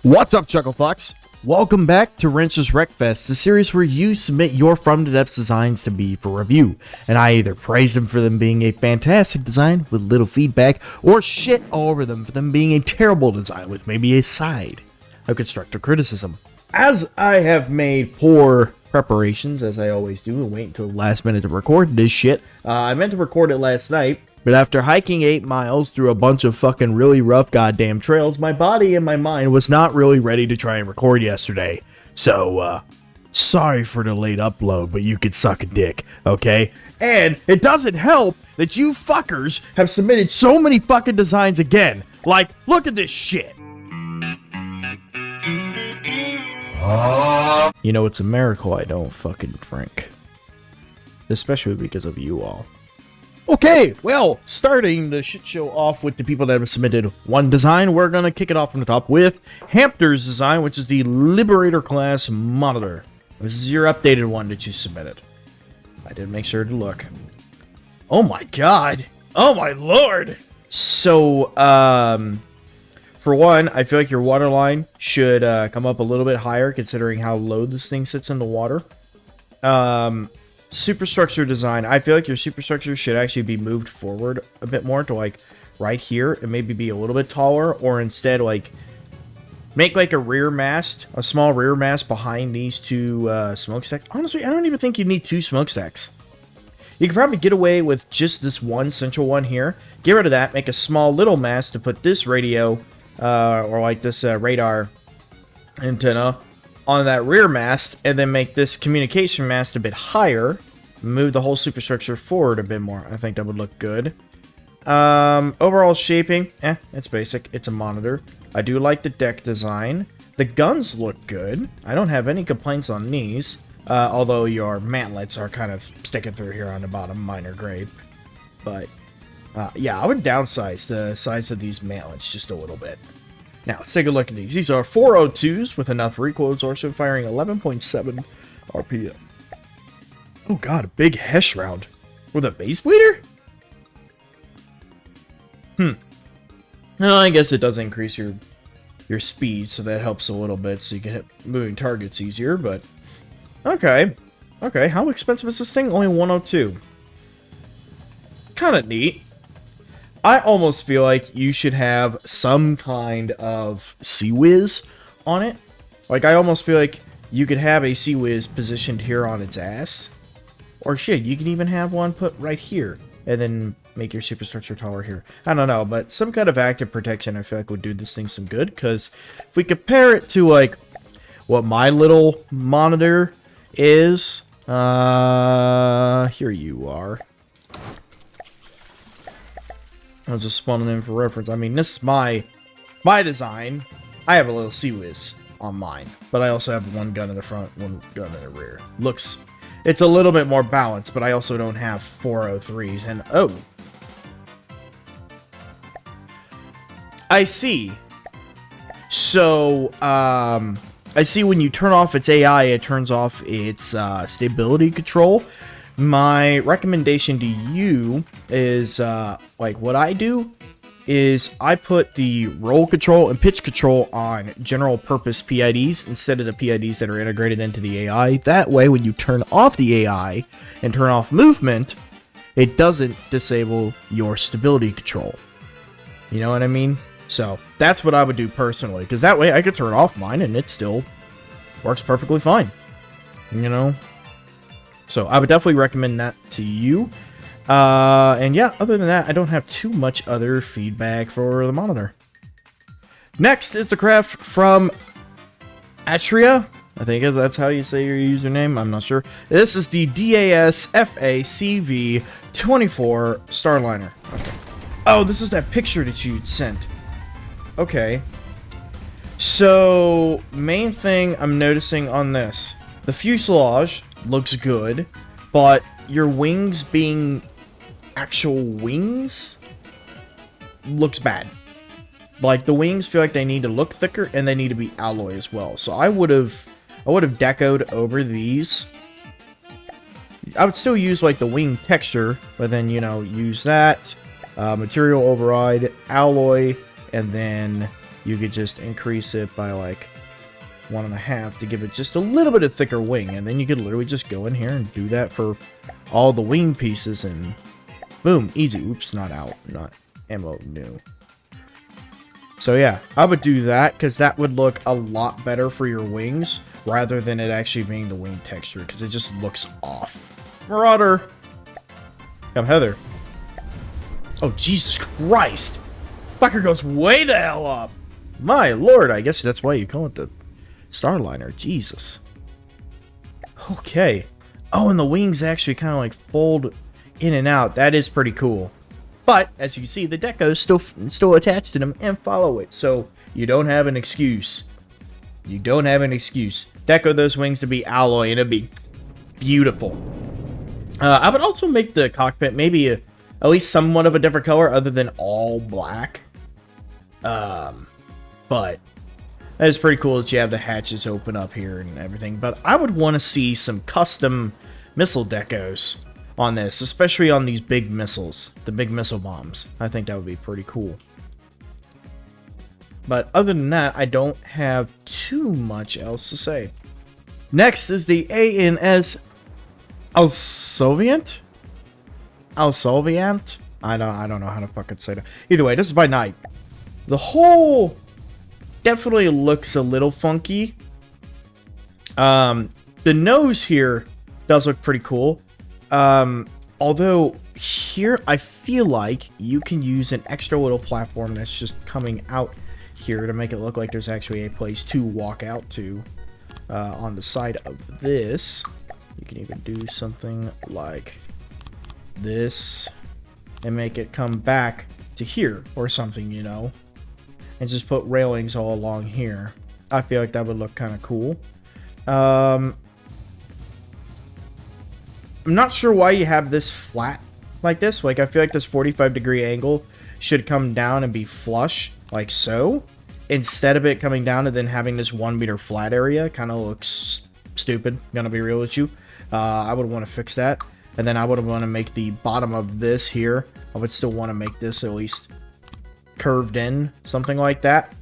What's up, Chucklefucks? Welcome back to Wrench's Wreckfest, the series where you submit your From the Depths designs to me for review, and I either praise them for them being a fantastic design with little feedback, or shit all over them for them being a terrible design with maybe a side of constructive criticism. As I have made poor preparations, as I always do, and wait until the last minute to record this shit, I meant to record it last night, but after hiking 8 miles through a bunch of fucking really rough goddamn trails, my body and my mind was not really ready to try and record yesterday. So, sorry for the late upload, but you could suck a dick, okay? And it doesn't help that you fuckers have submitted so many fucking designs again. Like, look at this shit. You know, it's a miracle I don't fucking drink. Especially because of you all. Okay, well, starting the shit show off with the people that have submitted one design, we're gonna kick it off from the top with Hampter's design, which is the Liberator class monitor. This is your updated one that you submitted. I did make sure to look. Oh my god! Oh my lord! So, for one, I feel like your water line should come up a little bit higher, considering how low this thing sits in the water. Superstructure design, I feel like your superstructure should actually be moved forward a bit more to like right here and maybe be a little bit taller, or instead like make like a rear mast, a small rear mast behind these two smokestacks. Honestly, I don't even think you need 2 smokestacks. You can probably get away with just this one central one here. Get rid of that, make a small little mast to put this radio or like this radar antenna on that rear mast, and then make this communication mast a bit higher. Move the whole superstructure forward a bit more. I think that would look good. Overall shaping, it's basic. It's a monitor. I do like the deck design. The guns look good. I don't have any complaints on these. Although your mantlets are kind of sticking through here on the bottom, minor grade. But, yeah, I would downsize the size of these mantlets just a little bit. Now, let's take a look at these. These are 402s with enough recoil absorption, firing 11.7 RPM. Oh god, a big Hesh round. With a base bleeder? Well, I guess it does increase your speed, so that helps a little bit, so you can hit moving targets easier, but... Okay. Okay, how expensive is this thing? Only 102. Kinda neat. I almost feel like you should have some kind of Sea-Wiz on it. Like, I almost feel like you could have a Sea-Wiz positioned here on its ass. Or shit, you can even have one put right here. And then make your superstructure taller here. I don't know, but some kind of active protection I feel like would do this thing some good. Because if we compare it to, like, what my little monitor is... here you are. I was just spawning in for reference. I mean, this is my design. I have a little Sea-Wiz on mine, but I also have one gun in the front, one gun in the rear. It's a little bit more balanced, but I also don't have 403s. And oh, I see. So, I see when you turn off its AI, it turns off its stability control. My recommendation to you is, like, what I do is I put the roll control and pitch control on general purpose PIDs instead of the PIDs that are integrated into the AI. That way, when you turn off the AI and turn off movement, it doesn't disable your stability control. You know what I mean? So, that's what I would do personally, because that way I could turn off mine and it still works perfectly fine. You know? So, I would definitely recommend that to you. And yeah, other than that, I don't have too much other feedback for the monitor. Next is the craft from Atria. I think that's how you say your username. I'm not sure. This is the DAS FACV 24 Starliner. Okay. Oh, this is that picture that you sent. Okay. So, main thing I'm noticing on this. The fuselage looks good, but your wings being actual wings looks bad. Like, the wings feel like they need to look thicker and they need to be alloy as well. So I would have decoed over these. I would still use like the wing texture, but then, you know, use that material override, alloy, and then you could just increase it by like 1.5 to give it just a little bit of thicker wing, and then you could literally just go in here and do that for all the wing pieces, and boom, easy. Oops, not out, not ammo new. So yeah, I would do that because that would look a lot better for your wings rather than it actually being the wing texture, because it just looks off. Marauder! Come Heather. Oh, Jesus Christ! Fucker goes way the hell up! My lord, I guess that's why you call it the Starliner. Jesus. Okay. Oh, and the wings actually kind of like fold in and out. That is pretty cool. But, as you can see, the deco is still attached to them and follow it. So, you don't have an excuse. You don't have an excuse. Deco those wings to be alloy and it'd be beautiful. I would also make the cockpit maybe at least somewhat of a different color other than all black. But that is pretty cool that you have the hatches open up here and everything. But I would want to see some custom missile decos on this, especially on these big missiles, the big missile bombs. I think that would be pretty cool. But other than that, I don't have too much else to say. Next is the ANS Alsoviant? Alsoviant? I don't know how to fucking say that. Either way, this is by night. The whole definitely looks a little funky. The nose here does look pretty cool. Although here I feel like you can use an extra little platform that's just coming out here to make it look like there's actually a place to walk out to on the side of this. You can even do something like this and make it come back to here or something, you know, and just put railings all along here. I feel like that would look kind of cool. I'm not sure why you have this flat like this. Like, I feel like this 45-degree angle should come down and be flush, like so. Instead of it coming down and then having this 1 meter flat area, kind of looks stupid, gonna be real with you. I would want to fix that. And then I would want to make the bottom of this here, I would still want to make this at least curved in, something like that.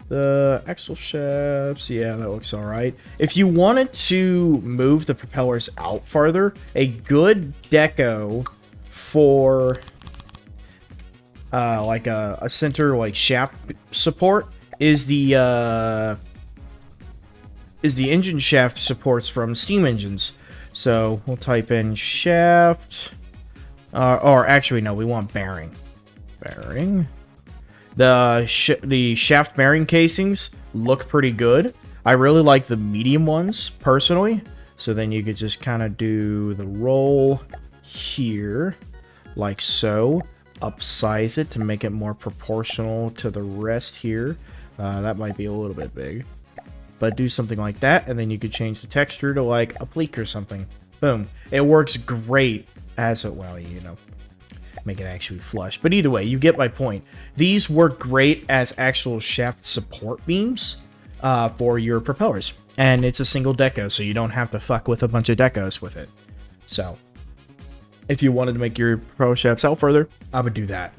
The axle shafts, yeah, that looks alright. If you wanted to move the propellers out farther, a good deco for like a center like shaft support is the engine shaft supports from steam engines. So we'll type in shaft, or actually no, we want bearing. Bearing. The shaft bearing casings look pretty good. I really like the medium ones personally. So then you could just kind of do the roll here, like so. Upsize it to make it more proportional to the rest here. That might be a little bit big. But do something like that, and then you could change the texture to like a pleek or something. Boom. It works great as it, well, you know, make it actually flush. But either way, you get my point. These work great as actual shaft support beams for your propellers. And it's a single deco, so you don't have to fuck with a bunch of decos with it. So, if you wanted to make your propeller shafts out further, I would do that.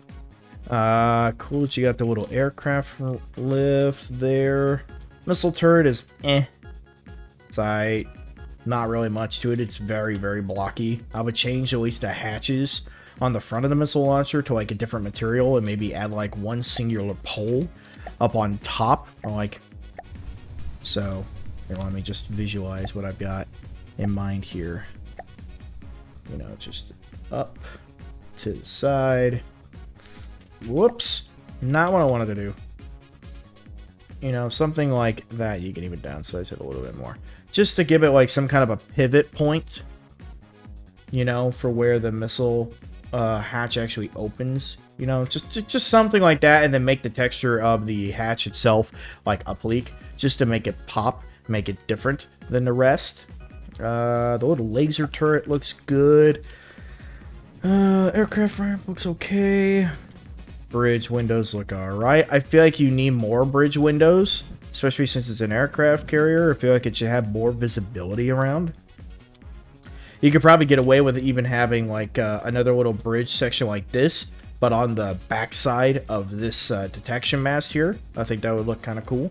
Cool that you got the little aircraft lift there. Missile turret is It's not really much to it. It's very, very blocky. I would change at least the hatches on the front of the missile launcher to like a different material and maybe add like one singular pole up on top, or like so. Here, let me just visualize what I've got in mind here. You know, just up to the side. Whoops, not what I wanted to do. You know, something like that. You can even downsize it a little bit more, just to give it like some kind of a pivot point, you know, for where the missile hatch actually opens. You know, just something like that, and then make the texture of the hatch itself like a pleek, just to make it pop, make it different than the rest. The little laser turret looks good. Aircraft ramp looks okay. Bridge windows look alright. I feel like you need more bridge windows, especially since it's an aircraft carrier. I feel like it should have more visibility around. You could probably get away with even having like another little bridge section like this, but on the backside of this detection mast here. I think that would look kind of cool.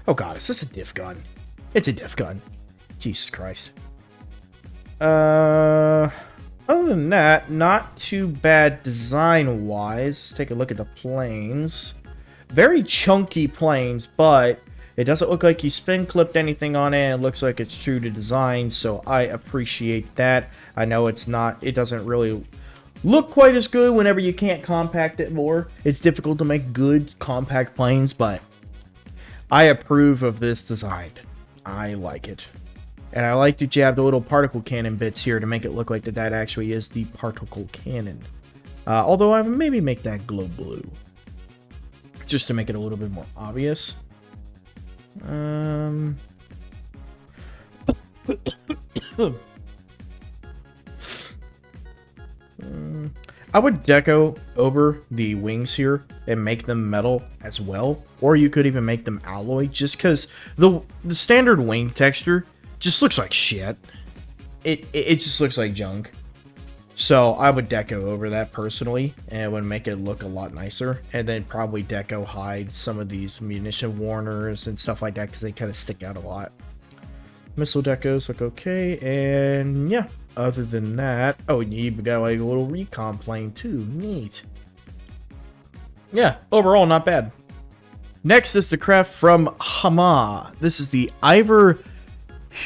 Oh god, is this a diff gun? It's a diff gun. Jesus Christ. Other than that, not too bad design-wise. Let's take a look at the planes. Very chunky planes, but it doesn't look like you spin clipped anything on it. It looks like it's true to design, so I appreciate that. I know it's not, it doesn't really look quite as good whenever you can't compact it more. It's difficult to make good compact planes, but I approve of this design. I like it. And I like that you have the little particle cannon bits here to make it look like that actually is the particle cannon. Although I would maybe make that glow blue, just to make it a little bit more obvious. I would deco over the wings here and make them metal as well, or you could even make them alloy, just because the standard wing texture just looks like shit. It just looks like junk. So I would deco over that personally, and it would make it look a lot nicer. And then probably deco hide some of these munition warners and stuff like that, because they kind of stick out a lot. Missile decos look okay, and yeah. Other than that, oh, you even got like a little recon plane too. Neat. Yeah, overall not bad. Next is the craft from Hama. This is the Ivor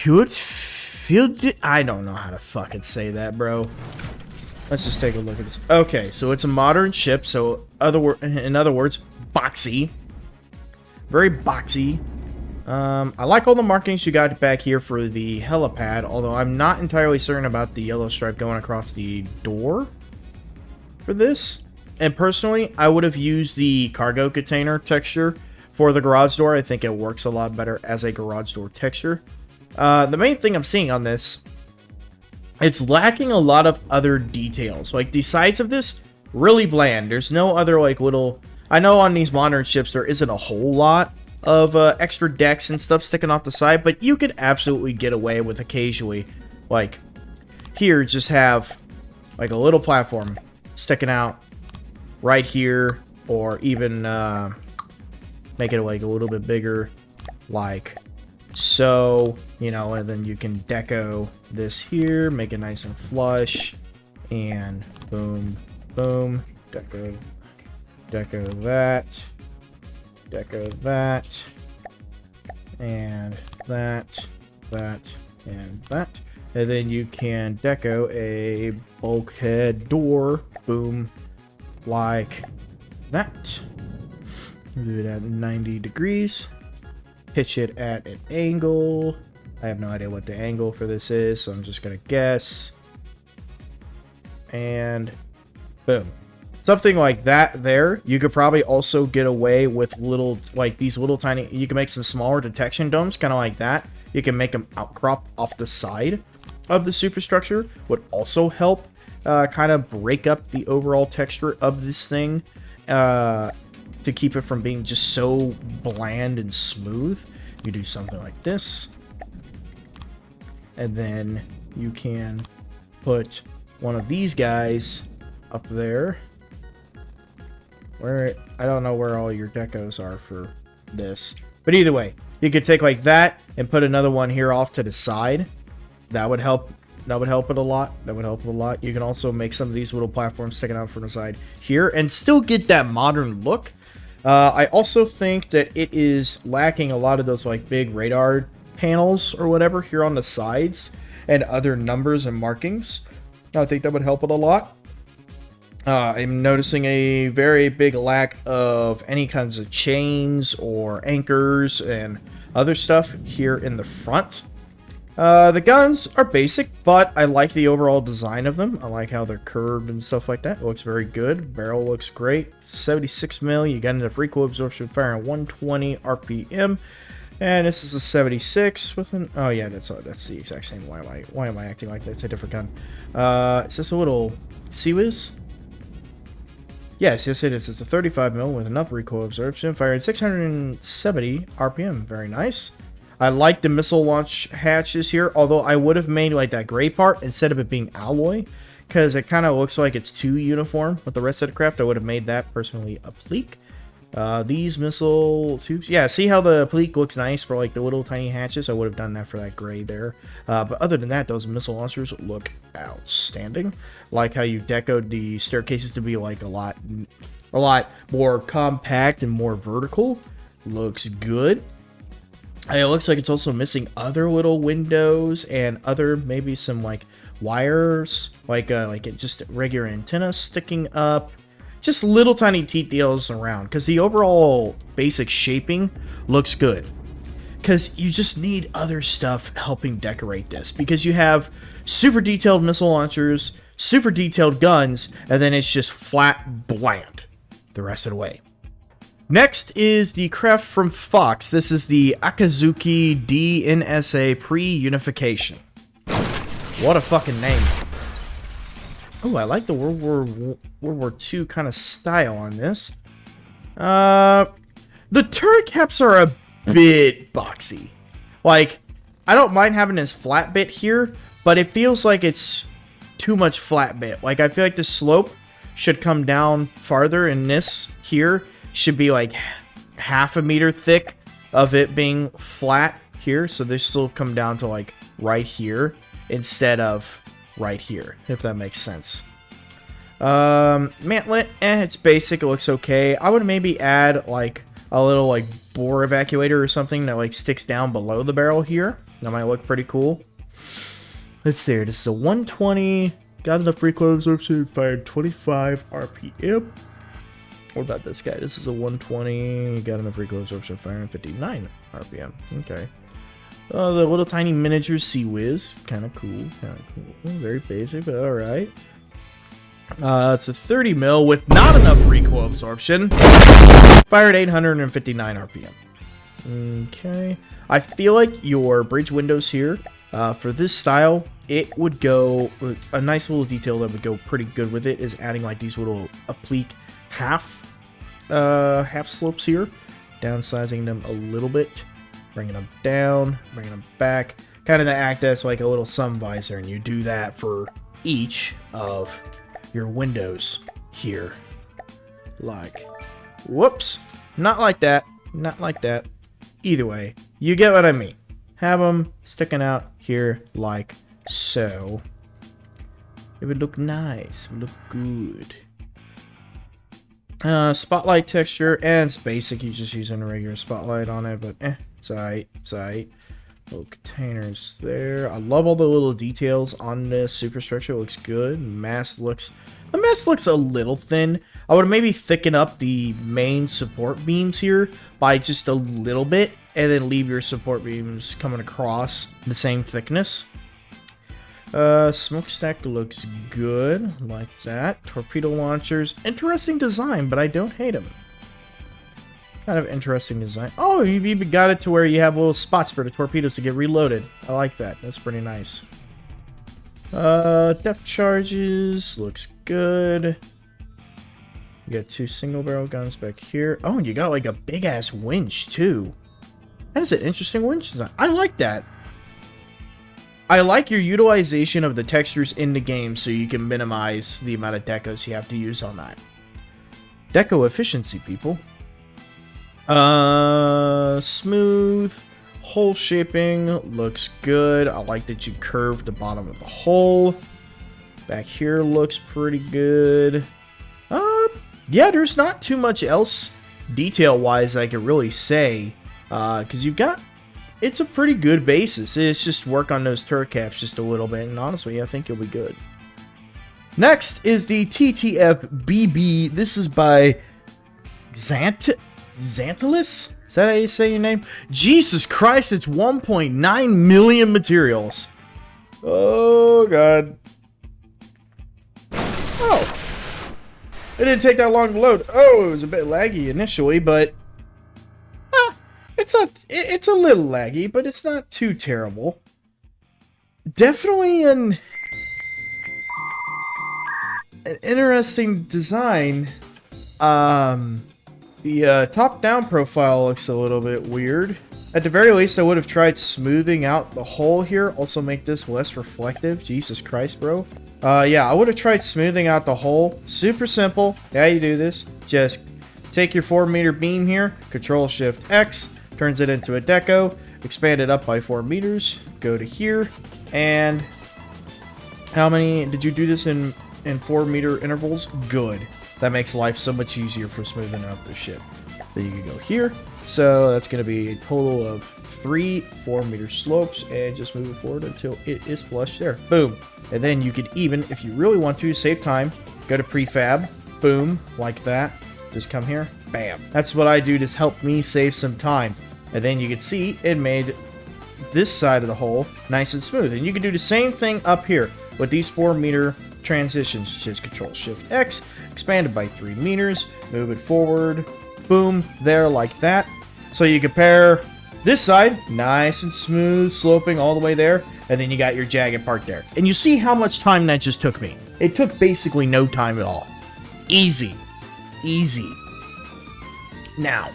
Huitfield. I don't know how to fucking say that, bro. Let's just take a look at this. Okay, so it's a modern ship. So in other words, boxy. Very boxy. I like all the markings you got back here for the helipad, although I'm not entirely certain about the yellow stripe going across the door for this. And personally, I would have used the cargo container texture for the garage door. I think it works a lot better as a garage door texture. The main thing I'm seeing on this, it's lacking a lot of other details. Like the sides of this, really bland. There's no other like little... I know on these modern ships there isn't a whole lot of extra decks and stuff sticking off the side, but you could absolutely get away with occasionally, like here, just have like a little platform sticking out right here, or even make it like a little bit bigger, like so, you know, and then you can deco this here, make it nice and flush, and boom, boom, deco that. Deco that, and that, and that. And then you can deco a bulkhead door, boom, like that. Do it at 90 degrees. Pitch it at an angle. I have no idea what the angle for this is, so I'm just going to guess. And boom. Something like that there. You could probably also get away with little, like these little tiny, you can make some smaller detection domes, kind of like that. You can make them outcrop off the side of the superstructure. Would also help kind of break up the overall texture of this thing to keep it from being just so bland and smooth. You do something like this. And then you can put one of these guys up there. Where, I don't know where all your decos are for this. But either way, you could take like that and put another one here off to the side. That would help. That would help it a lot. That would help it a lot. You can also make some of these little platforms sticking out from the side here and still get that modern look. I also think that it is lacking a lot of those like big radar panels or whatever here on the sides and other numbers and markings. I think that would help it a lot. I'm noticing a very big lack of any kinds of chains or anchors and other stuff here in the front. The guns are basic, but I like the overall design of them. I like how they're curved and stuff like that. It looks very good. Barrel looks great. 76 mil. You got enough recoil absorption, firing at 120 RPM. And this is a 76 with an... Oh yeah, that's the exact same. Why am I acting like that's a different gun? Is this a little Sea-Wiz? Yes, it is. It's a 35 mil with enough recoil absorption, firing 670 RPM. Very nice. I like the missile launch hatches here, although I would have made like that gray part instead of it being alloy, because it kind of looks like it's too uniform with the rest of the craft. I would have made that personally oblique. These missile tubes, yeah, see how the oblique looks nice for like the little tiny hatches? I would have done that for that gray there. But other than that, those missile launchers look outstanding. Like how you decoed the staircases to be like a lot more compact and more vertical. Looks good. It looks like it's also missing other little windows and other maybe some like wires, like it just regular antenna sticking up. Just little tiny details around, because the overall basic shaping looks good. Because you just need other stuff helping decorate this, because you have super detailed missile launchers, super detailed guns, and then it's just flat bland the rest of the way. Next is the craft from Fox. This is the Akazuki DNSA pre-unification. What a fucking name. Oh, I like the World War II kind of style on this. The turret caps are a bit boxy. Like, I don't mind having this flat bit here, but it feels like it's too much flat bit. Like, I feel like the slope should come down farther, and this here should be like half a meter thick of it being flat here. So this will come down to like right here instead of right here, if that makes sense. Mantlet, it's basic, it looks okay. I would maybe add like a little like bore evacuator or something that like sticks down below the barrel here. That might look pretty cool. Let's see, this is a 120, got enough recoil absorption, fired 25 RPM. What about this guy? This is a 120, got enough recoil absorption, firing 59 RPM. Okay. The little tiny miniature Sea Whiz, kind of cool, very basic, but all right. It's a 30 mil with not enough recoil absorption. Fired 859 RPM. Okay. I feel like your bridge windows here, for this style, it would go, a nice little detail that would go pretty good with it is adding like these little oblique half slopes here, downsizing them a little bit. Bringing them down, bringing them back, kind of to act as like a little sun visor, and you do that for each of your windows here. Like, whoops, not like that, not like that. Either way, you get what I mean. Have them sticking out here like so. It would look nice, it would look good. Spotlight texture, and it's basic, you're just using a regular spotlight on it, but it's alright, it's alright. Little containers there. I love all the little details on this superstructure, it looks good. The mast looks a little thin. I would maybe thicken up the main support beams here by just a little bit, and then leave your support beams coming across the same thickness. Smokestack looks good, like that. Torpedo launchers, interesting design, but I don't hate them. Kind of interesting design. Oh, you've even got it to where you have little spots for the torpedoes to get reloaded. I like that. That's pretty nice. Depth charges, looks good. You got 2 single barrel guns back here. Oh, and you got like a big ass winch too. That is an interesting winch design. I like that. I like your utilization of the textures in the game so you can minimize the amount of decos you have to use on that. Deco efficiency, people. Smooth. Hole shaping looks good. I like that you curved the bottom of the hole. Back here looks pretty good. Yeah, there's not too much else detail-wise I could really say. Because you've got... It's a pretty good basis. It's just work on those turret caps just a little bit, and honestly, I think you'll be good. Next is the TTF-BB. This is by Xantalis? Is that how you say your name? Jesus Christ, it's 1.9 million materials. Oh, God. Oh. It didn't take that long to load. Oh, it was a bit laggy initially, but... It's a little laggy, but it's not too terrible. Definitely an interesting design. The top-down profile looks a little bit weird. At the very least, I would have tried smoothing out the hole here. Also make this less reflective. Jesus Christ, bro. Yeah, I would have tried smoothing out the hole. Super simple. How you do this? Just take your 4-meter beam here, Control-Shift-X, turns it into a deco, expand it up by 4 meters, go to here, and how many, did you do this in 4-meter intervals? Good. That makes life so much easier for smoothing out this shit. Then you can go here, so that's going to be a total of 3 4-meter slopes, and just move it forward until it is flush there. Boom. And then you could even, if you really want to, save time, go to prefab, boom, like that. Just come here, bam. That's what I do to help me save some time. And then you can see it made this side of the hole nice and smooth. And you can do the same thing up here with these 4-meter transitions. Just Control-Shift-X, expand it by 3 meters, move it forward, boom, there like that. So you compare this side, nice and smooth, sloping all the way there, and then you got your jagged part there. And you see how much time that just took me. It took basically no time at all. Easy. Easy. Now,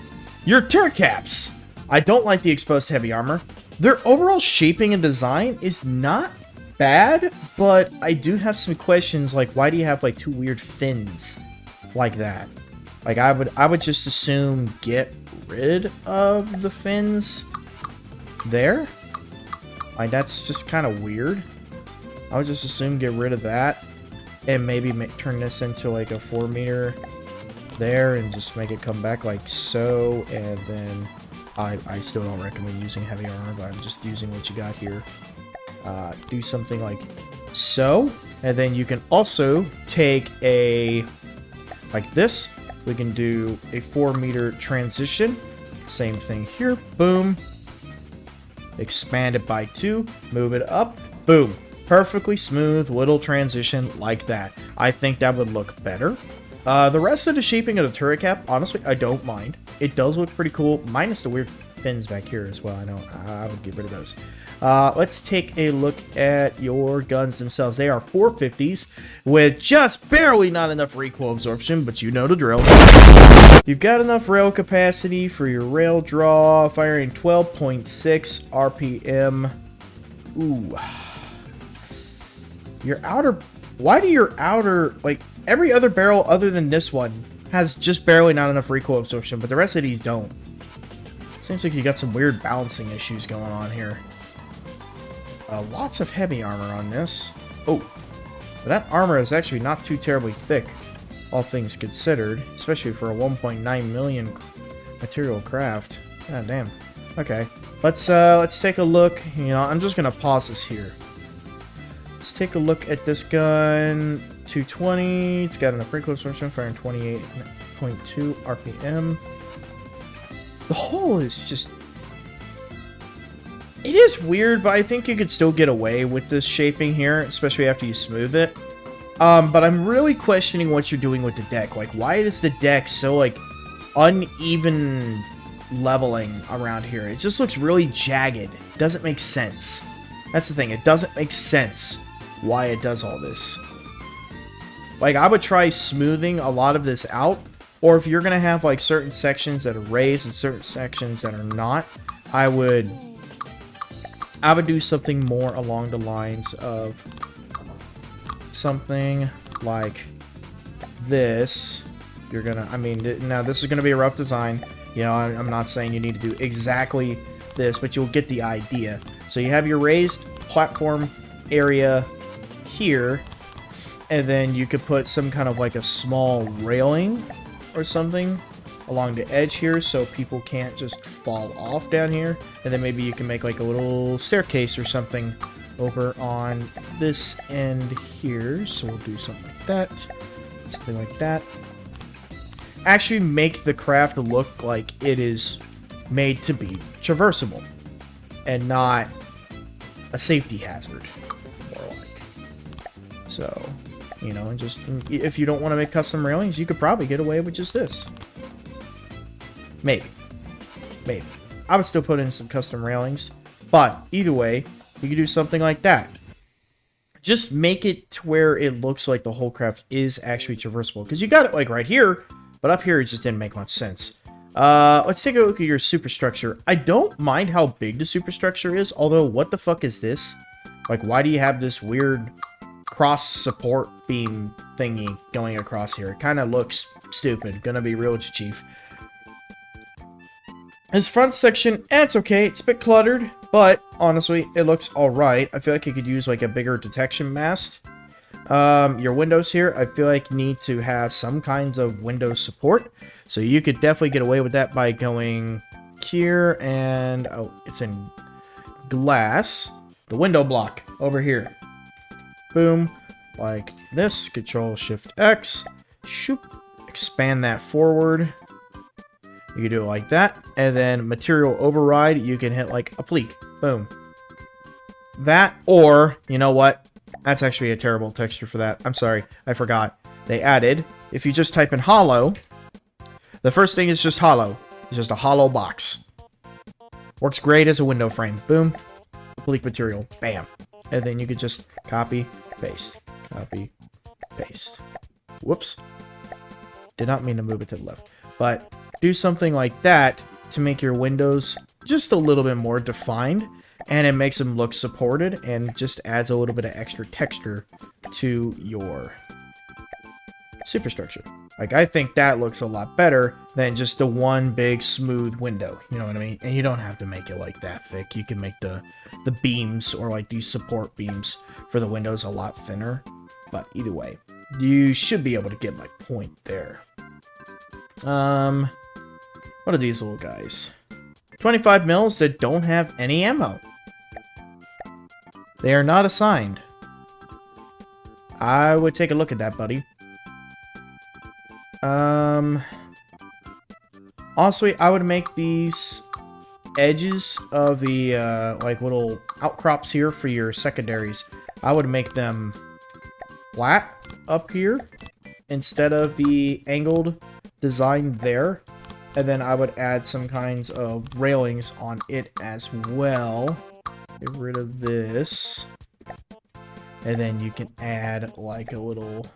your turret caps. I don't like the exposed heavy armor. Their overall shaping and design is not bad, but I do have some questions, like why do you have like 2 weird fins like that? Like I would just assume get rid of the fins there. Like that's just kind of weird. I would just assume get rid of that and maybe turn this into like a 4-meter there and just make it come back like so. And then I still don't recommend using heavy armor, but I'm just using what you got here. Do something like so, and then you can also take a like this. We can do a 4-meter transition. Same thing here. Boom. Expand it by 2. Move it up. Boom. Perfectly smooth little transition like that. I think that would look better. The rest of the shaping of the turret cap, honestly, I don't mind. It does look pretty cool, minus the weird fins back here as well. I know I would get rid of those. Let's take a look at your guns themselves. They are 450s with just barely not enough recoil absorption, but you know the drill. You've got enough rail capacity for your rail draw, firing 12.6 RPM. Ooh. Your outer... Why do your outer... Like, every other barrel other than this one has just barely not enough recoil absorption, but the rest of these don't. Seems like you got some weird balancing issues going on here. Lots of heavy armor on this. Oh, but that armor is actually not too terribly thick, all things considered, especially for a 1.9 million material craft. God damn. Okay, let's take a look. You know, I'm just gonna pause this here. Let's take a look at this gun. 220. It's got enough recoil absorption, firing 28.2 RPM. The hole is just... It is weird, but I think you could still get away with this shaping here, especially after you smooth it. But I'm really questioning what you're doing with the deck. Like, why is the deck so, like, uneven leveling around here? It just looks really jagged. Doesn't make sense. That's the thing. It doesn't make sense why it does all this. Like, I would try smoothing a lot of this out. Or if you're going to have, like, certain sections that are raised and certain sections that are not, I would do something more along the lines of something like this. You're going to, I mean, now this is going to be a rough design. You know, I'm not saying you need to do exactly this, but you'll get the idea. So you have your raised platform area here, and then you could put some kind of like a small railing or something along the edge here so people can't just fall off down here. And then maybe you can make like a little staircase or something over on this end here. So we'll do something like that. Something like that. Actually make the craft look like it is made to be traversable and not a safety hazard, more like. So, you know, and just, if you don't want to make custom railings, you could probably get away with just this. Maybe. Maybe. I would still put in some custom railings, but either way, you could do something like that. Just make it to where it looks like the whole craft is actually traversable, because you got it like right here, but up here it just didn't make much sense. Let's take a look at your superstructure. I don't mind how big the superstructure is, although what the fuck is this? Like, why do you have this weird cross support beam thingy going across here. It kind of looks stupid. Gonna be real with you, Chief. His front section, it's okay. It's a bit cluttered, but honestly, it looks alright. I feel like you could use like a bigger detection mast. Your windows here, I feel like need to have some kinds of window support. So you could definitely get away with that by going here and... oh, it's in glass. The window block over here. Boom. Like this. Control-Shift-X. Shoop. Expand that forward. You can do it like that. And then material override, you can hit like a pleek. Boom. That, or, you know what? That's actually a terrible texture for that. I'm sorry. I forgot. They added, if you just type in hollow, the first thing is just hollow. It's just a hollow box. Works great as a window frame. Boom. Bleak material. Bam. And then you could just copy, paste. Copy, paste. Whoops. Did not mean to move it to the left. But do something like that to make your windows just a little bit more defined. And it makes them look supported and just adds a little bit of extra texture to your superstructure. Like, I think that looks a lot better than just the one big smooth window. You know what I mean? And you don't have to make it like that thick. You can make the beams or like these support beams for the windows a lot thinner. But either way, you should be able to get my point there. What are these little guys? 25 mils that don't have any ammo. They are not assigned. I would take a look at that, buddy. Honestly, I would make these edges of the, like, little outcrops here for your secondaries. I would make them flat up here instead of the angled design there. And then I would add some kinds of railings on it as well. Get rid of this. And then you can add like a little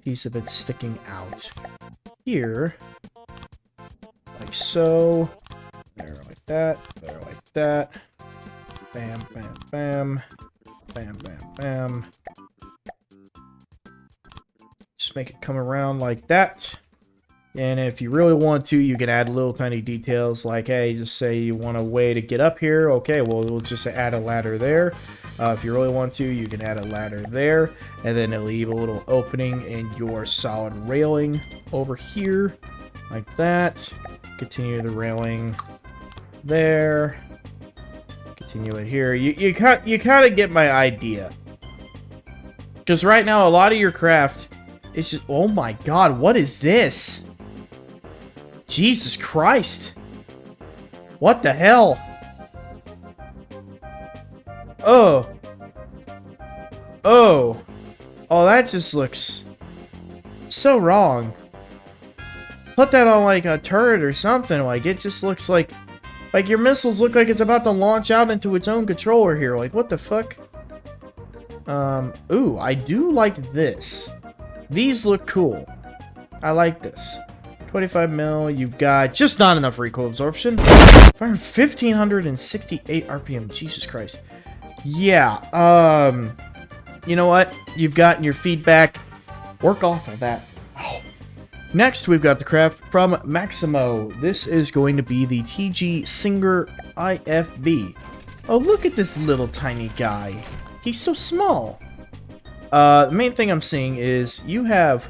piece of it sticking out here. Like so. There like that. There like that. Bam, bam, bam. Bam, bam, bam. Just make it come around like that. And if you really want to, you can add little tiny details like, hey, just say you want a way to get up here. Okay, well, we'll just add a ladder there. If you really want to, you can add a ladder there. And then it'll leave a little opening in your solid railing over here. Like that. Continue the railing there. Continue it here. You kind of get my idea. Because right now, a lot of your craft is just... oh my god, what is this? Jesus Christ. What the hell? Oh. Oh. Oh, that just looks so wrong. Put that on like a turret or something. Like, it just looks like your missiles look like it's about to launch out into its own controller here. Like, what the fuck? Ooh, I do like this. These look cool. I like this. 25 mil, you've got just not enough recoil absorption. 1568 RPM, Jesus Christ. Yeah, you know what? You've gotten your feedback. Work off of that. Oh. Next, we've got the craft from Maximo. This is going to be the TG Singer IFV. Oh, look at this little tiny guy. He's so small. The main thing I'm seeing is you have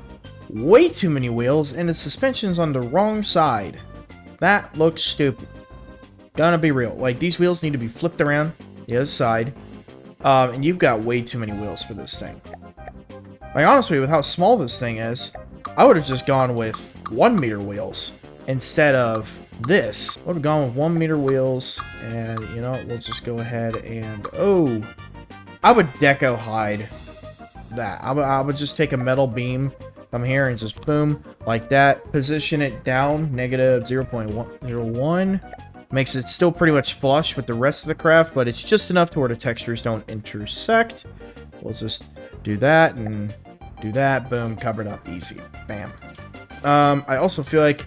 way too many wheels and the suspension's on the wrong side. That looks stupid. Gonna be real. Like, these wheels need to be flipped around the other side. And you've got way too many wheels for this thing. Like, honestly, with how small this thing is, I would have just gone with 1 meter wheels instead of this. I would have gone with 1 meter wheels, and, you know, we'll just go ahead and... oh! I would deco hide that. I would just take a metal beam, come here and just boom, like that. Position it down, negative 0.101. Makes it still pretty much flush with the rest of the craft, but it's just enough to where the textures don't intersect. We'll just do that and do that. Boom, covered up, easy. Bam. I also feel like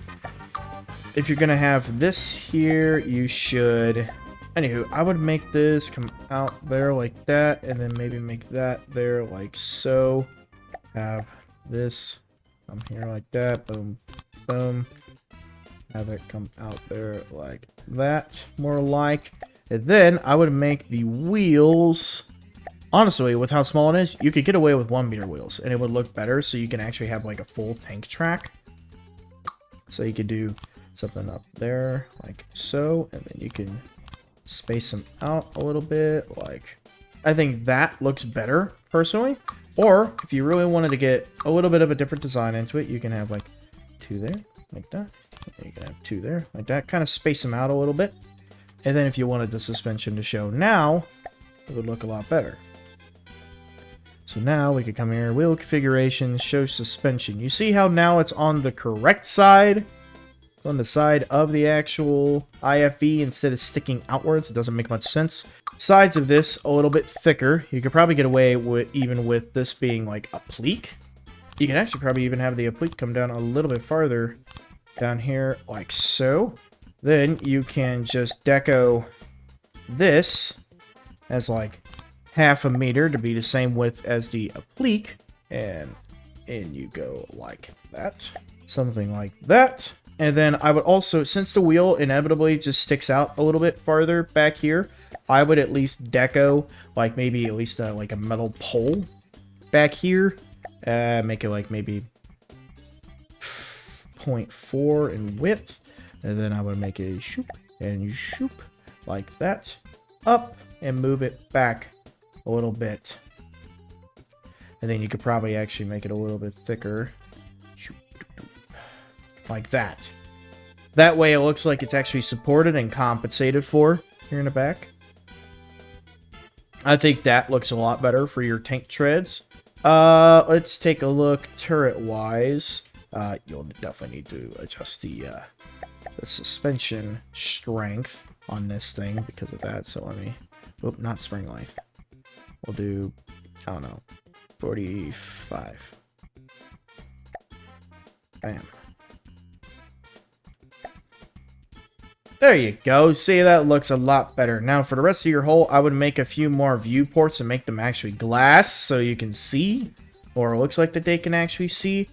if you're gonna have this here, you should Anywho, I would make this come out there like that, and then maybe make that there like so. Have this come here like that. Boom, boom. Have it come out there like that, more like. And then I would make the wheels. Honestly, with how small it is, you could get away with 1 meter wheels, and it would look better, so you can actually have like a full tank track. So you could do something up there like so, and then you can space them out a little bit. Like, I think that looks better personally. Or if you really wanted to get a little bit of a different design into it, you can have like 2 there like that. You can have 2 there like that. Kind of space them out a little bit. And then if you wanted the suspension to show now, it would look a lot better. So now we could come here, wheel configuration, show suspension. You see how now it's on the correct side? It's on the side of the actual IFE instead of sticking outwards. It doesn't make much sense. Sides of this a little bit thicker. You could probably get away with even with this being like a applique. You can actually probably even have the applique come down a little bit farther down here like so. Then you can just deco this as like 1/2 meter to be the same width as the applique, and in you go like that, something like that. And then I would also, since the wheel inevitably just sticks out a little bit farther back here, I would at least deco like maybe at least like a metal pole back here, make it like maybe 0.4 in width, and then I would make a shoop and shoop like that up and move it back a little bit. And then you could probably actually make it a little bit thicker. Like that. That way it looks like it's actually supported and compensated for here in the back. I think that looks a lot better for your tank treads. Let's take a look turret-wise. You'll definitely need to adjust the suspension strength on this thing because of that. So let me... Oop, not spring life. We'll do, I don't know, 45. Bam. There you go. See, that looks a lot better. Now, for the rest of your hull, I would make a few more viewports and make them actually glass so you can see, or it looks like that they can actually see.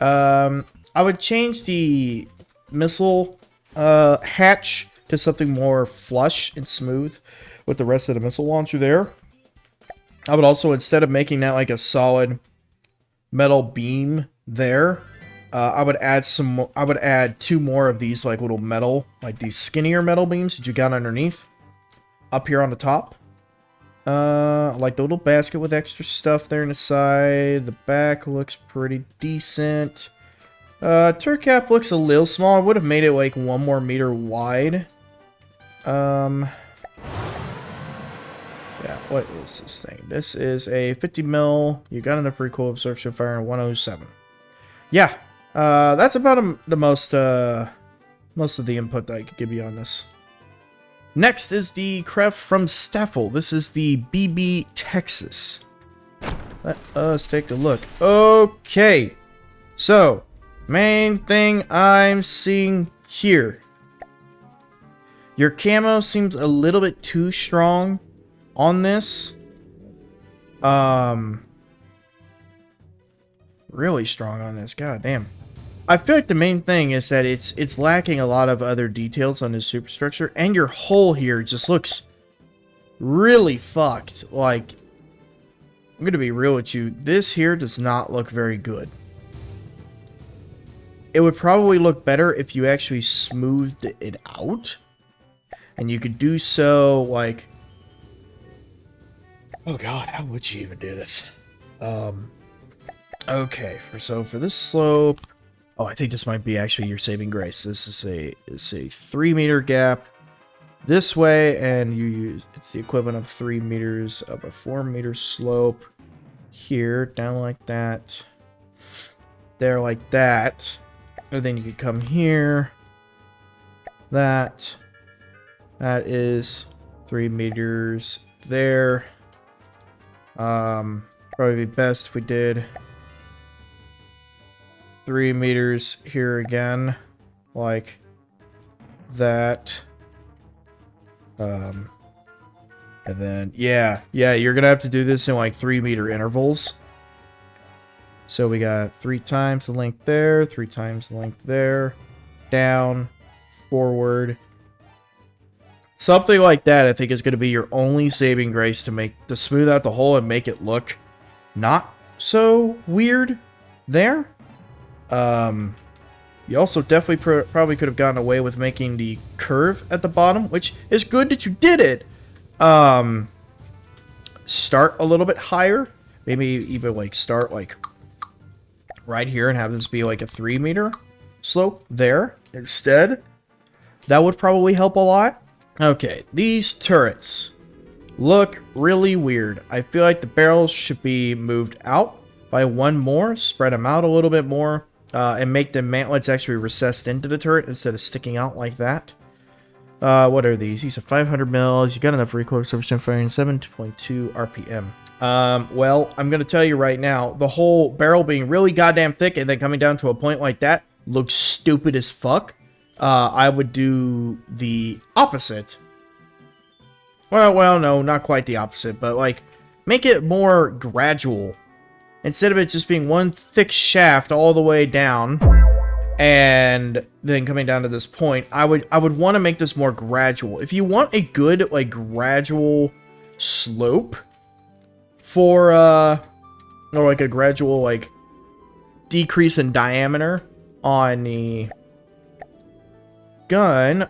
I would change the missile hatch to something more flush and smooth with the rest of the missile launcher there. I would also, instead of making that like a solid metal beam there, I would add some. I would add 2 more of these like little metal, like these skinnier metal beams that you got underneath, up here on the top. Like the little basket with extra stuff there on the side. The back looks pretty decent. Turret cap looks a little small. I would have made it like 1 more meter wide. Yeah, what is this thing? This is a 50 mil. You got enough recoil absorption fire in 107. Yeah, that's about the most of the input that I could give you on this. Next is the craft from Staffel. This is the BB Texas. Let us take a look. Okay, so main thing I'm seeing here. Your camo seems a little bit too strong on this. Really strong on this. God damn. I feel like the main thing is that it's lacking a lot of other details on this superstructure, and your hull here just looks really fucked. Like, I'm gonna be real with you. This here does not look very good. It would probably look better if you actually smoothed it out, and you could do so like... Oh god, how would you even do this? Okay, for this slope... Oh, I think this might be actually your saving grace. This is a 3 meter gap this way, and you use it's the equivalent of 3 meters of a 4 meter slope here, down like that, there like that, and then you could come here. That is 3 meters there. Probably be best if we did 3 meters here again, like that. And then, yeah, you're gonna have to do this in like 3-meter intervals. So we got 3 times the length there, 3 times the length there, down, forward. Something like that, I think, is going to be your only saving grace to smooth out the hole and make it look not so weird there. You also definitely probably could have gotten away with making the curve at the bottom, which is good that you did it. Start a little bit higher. Maybe even like start like right here and have this be like a 3-meter slope there instead. That would probably help a lot. Okay, these turrets look really weird. I feel like the barrels should be moved out by 1 more, spread them out a little bit more, and make the mantlets actually recessed into the turret instead of sticking out like that. What are these? These are 500 mils. You got enough recoil, 7% firing, 7.2 RPM. Well, I'm going to tell you right now, the whole barrel being really goddamn thick and then coming down to a point like that looks stupid as fuck. I would do the opposite. Well, no, not quite the opposite, but like, make it more gradual. Instead of it just being one thick shaft all the way down, and then coming down to this point, I would want to make this more gradual. If you want a good, like, gradual slope for, or like a gradual, like, decrease in diameter on the gun,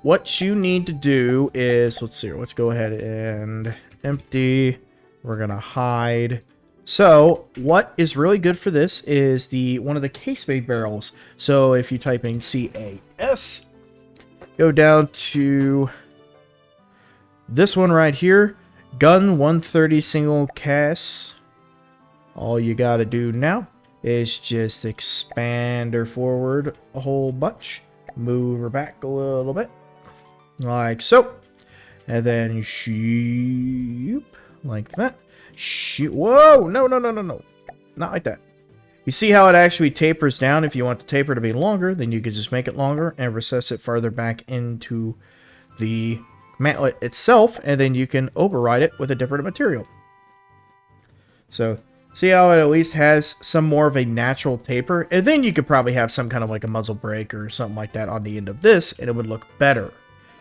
what you need to do is, let's see, let's go ahead and empty. We're gonna hide. So what is really good for this is one of the case-made barrels. So if you type in CAS, go down to this one right here, gun 130 single cast. All you gotta do now is just expand her forward a whole bunch, move her back a little bit, like so, and then shoop, like that. Shoot. Whoa! No. Not like that. You see how it actually tapers down? If you want the taper to be longer, then you could just make it longer and recess it farther back into the mantlet itself, and then you can override it with a different material. So, see how it at least has some more of a natural taper? And then you could probably have some kind of like a muzzle brake or something like that on the end of this, and it would look better.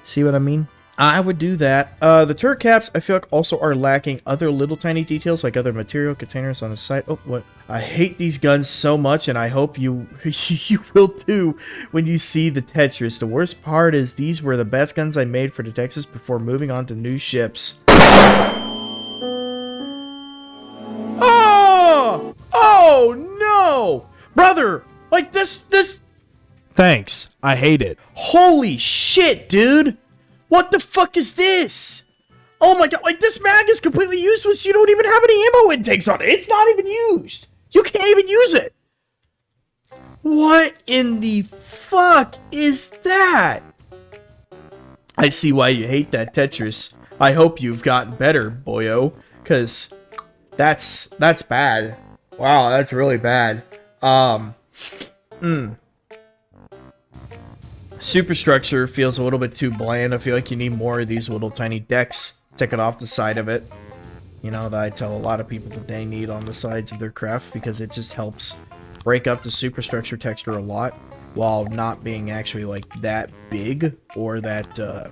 See what I mean? I would do that. The turret caps, I feel like, also are lacking other little tiny details, like other material containers on the side. Oh, what? I hate these guns so much, and I hope you you will too when you see the Tetris. The worst part is these were the best guns I made for the Texas before moving on to new ships. Oh! Oh, no! Brother! Like, this... Thanks. I hate it. Holy shit, dude! What the fuck is this? Oh my god, like this mag is completely useless. You don't even have any ammo intakes on it. It's not even used. You can't even use it. What in the fuck is that? I see why you hate that Tetris. I hope you've gotten better, boyo, because that's bad. Wow, that's really bad. Superstructure feels a little bit too bland. I feel like you need more of these little tiny decks sticking off the side of it. You know, that I tell a lot of people that they need on the sides of their craft because it just helps break up the superstructure texture a lot while not being actually like that big or that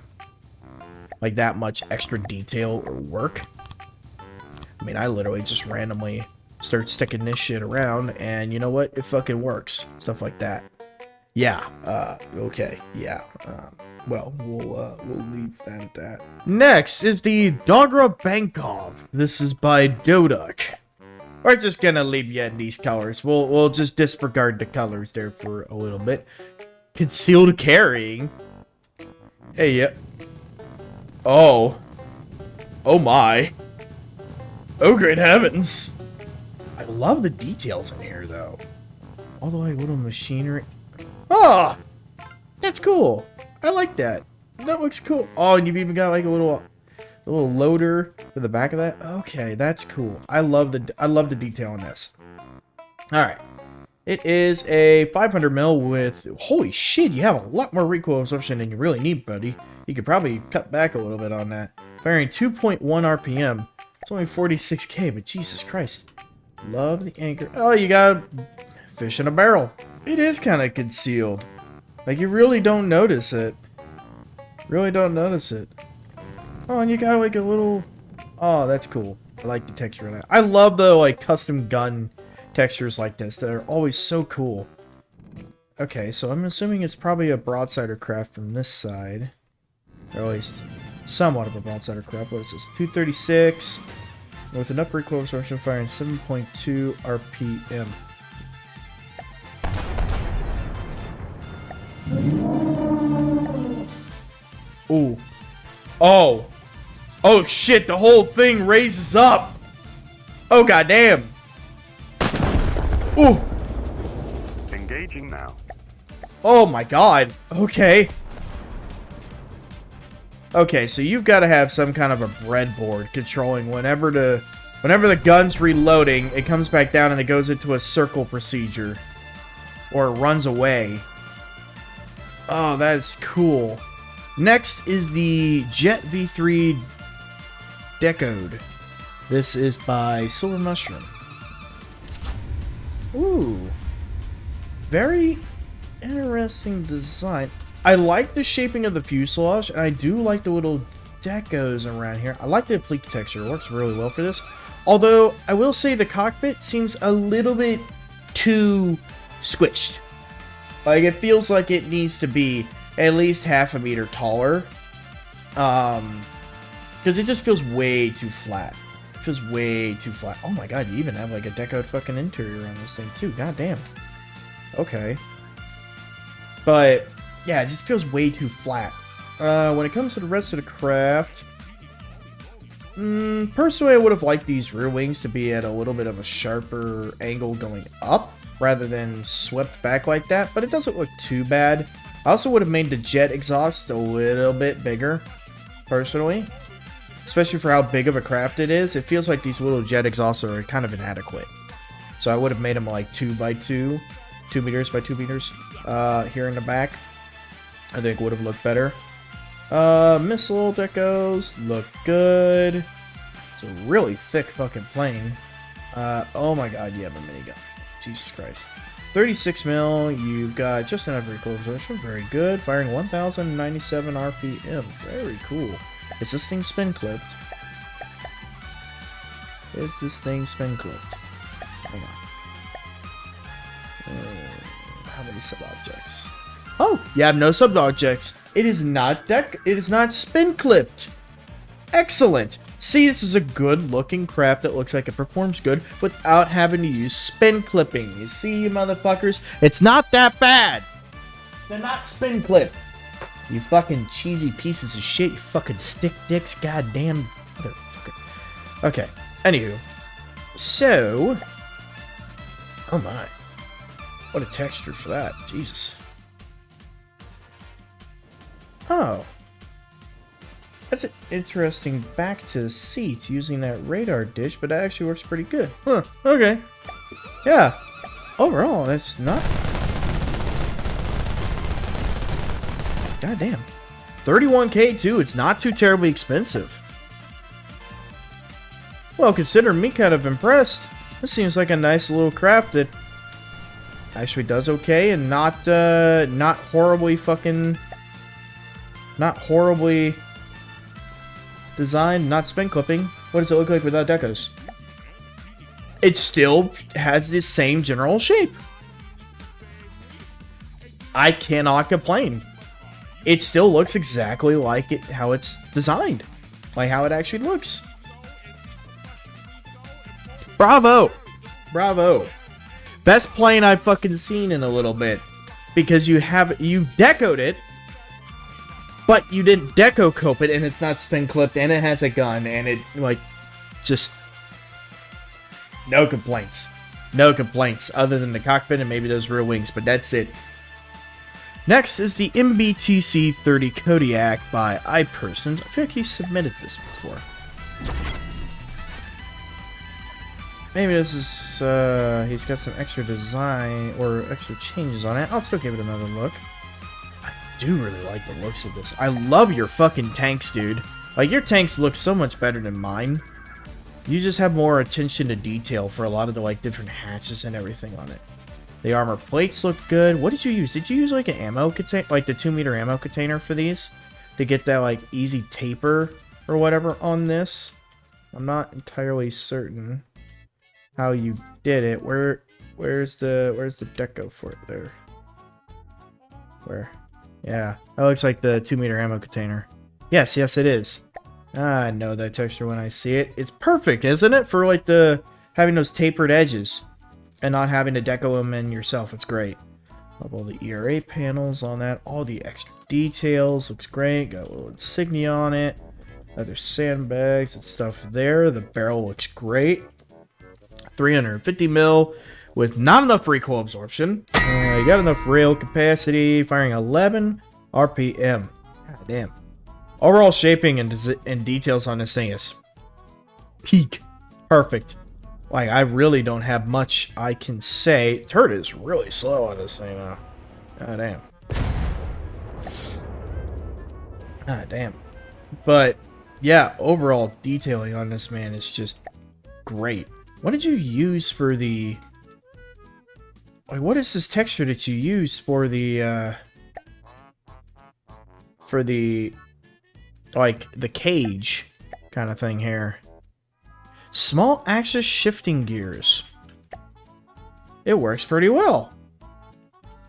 like that much extra detail or work. I mean, I literally just randomly start sticking this shit around and you know what? It fucking works. Stuff like that. Yeah, okay, yeah, well, we'll leave that at that. Next is the Dogra Bankov. This is by Doduk. We're just gonna leave you in these colors. We'll just disregard the colors there for a little bit. Concealed carrying. Hey, yeah. Oh. Oh my. Oh, great heavens. I love the details in here, though. All the like little machinery. Oh, that's cool. I like that. That looks cool. Oh, and you've even got like a little loader for the back of that. Okay, that's cool. I love the detail in this. All right, It is a 500 mil with... Holy shit, you have a lot more recoil absorption than you really need, buddy. You could probably cut back a little bit on that. Firing 2.1 RPM. It's only 46k, but Jesus Christ. Love the anchor. Oh, you got fish in a barrel. It is kind of concealed. Like, you really don't notice it. Really don't notice it. Oh, and you got like a little... Oh, that's cool. I like the texture of that. I love the like custom gun textures like this. They're always so cool. Okay, so I'm assuming it's probably a broadsider craft from this side. Or at least somewhat of a broadsider craft. What is this? 236 with enough recoil absorption, firing 7.2 RPM. Ooh. Oh. Oh shit, the whole thing raises up. Oh goddamn. Ooh. Engaging now. Oh my god. Okay. Okay, so you've got to have some kind of a breadboard controlling whenever the gun's reloading, it comes back down and it goes into a circle procedure. Or it runs away. Oh, that is cool. Next is the Jet V3 Decode. This is by Silver Mushroom. Ooh. Very interesting design. I like the shaping of the fuselage, and I do like the little decos around here. I like the applique texture. It works really well for this. Although, I will say the cockpit seems a little bit too squished. Like, it feels like it needs to be at least half a meter taller. Because it just feels way too flat. It feels way too flat. Oh my god, you even have like a decoed fucking interior on this thing too. God damn. Okay. But, yeah, it just feels way too flat. When it comes to the rest of the craft... personally, I would have liked these rear wings to be at a little bit of a sharper angle going up, rather than swept back like that, but it doesn't look too bad. I also would have made the jet exhaust a little bit bigger, personally. Especially for how big of a craft it is. It feels like these little jet exhausts are kind of inadequate. So I would have made them like 2 by 2, 2 meters by 2 meters, here in the back. I think would have looked better. Missile decos look good. It's a really thick fucking plane. Oh my god, you have a minigun. Jesus Christ. 36 mil, you've got just enough recoil absorption, very good. Firing 1097 RPM, very cool. Is this thing spin clipped? Is this thing spin clipped? Hang on. How many sub-objects? Oh, you have no sub-objects. It is not spin clipped. Excellent. See, this is a good-looking craft that looks like it performs good without having to use spin clipping. You see, you motherfuckers? It's not that bad. They're not spin clipped. You fucking cheesy pieces of shit. You fucking stick dicks. Goddamn motherfucker. Okay. Anywho. So. Oh my. What a texture for that. Jesus. Oh. That's an interesting back to the seats using that radar dish, but that actually works pretty good. Huh, okay. Yeah. Overall, that's not... God damn. 31k too, it's not too terribly expensive. Well, considering me kind of impressed, this seems like a nice little craft that actually does okay and not horribly fucking... Not horribly... designed, not spin clipping. What does it look like without decos? It still has the same general shape. I cannot complain. It still looks exactly like it, how it's designed. Like how it actually looks. Bravo! Bravo. Best plane I've fucking seen in a little bit. Because you decoed it, but you didn't deco cope it, and it's not spin clipped, and it has a gun, and it, like, just... No complaints. No complaints, other than the cockpit and maybe those rear wings, but that's it. Next is the MBTC 30 Kodiak by iPersons. I feel like he submitted this before. Maybe this is, he's got some extra design or extra changes on it. I'll still give it another look. I do really like the looks of this. I love your fucking tanks, dude. Like, your tanks look so much better than mine. You just have more attention to detail for a lot of the, like, different hatches and everything on it. The armor plates look good. What did you use? Did you use, like, an ammo container, like the 2-meter ammo container for these? To get that, like, easy taper or whatever on this? I'm not entirely certain how you did it. Where's the deco for it there? Where? Yeah, that looks like the 2-meter ammo container. Yes, it is. I know that texture when I see it. It's perfect, isn't it? For like having those tapered edges and not having to deco them in yourself. It's great. Love all the ERA panels on that. All the extra details. Looks great. Got a little insignia on it. Other sandbags and stuff there. The barrel looks great. 350 mil with not enough recoil absorption. You got enough rail capacity. Firing 11 RPM. God damn. Overall shaping and details on this thing is peak. Perfect. Like, I really don't have much I can say. Turret is really slow on this thing now. God damn. God damn. But, yeah, overall detailing on this, man, is just great. What did you use for the... Like, what is this texture that you use for the, like, the cage kind of thing here? Small axis shifting gears. It works pretty well.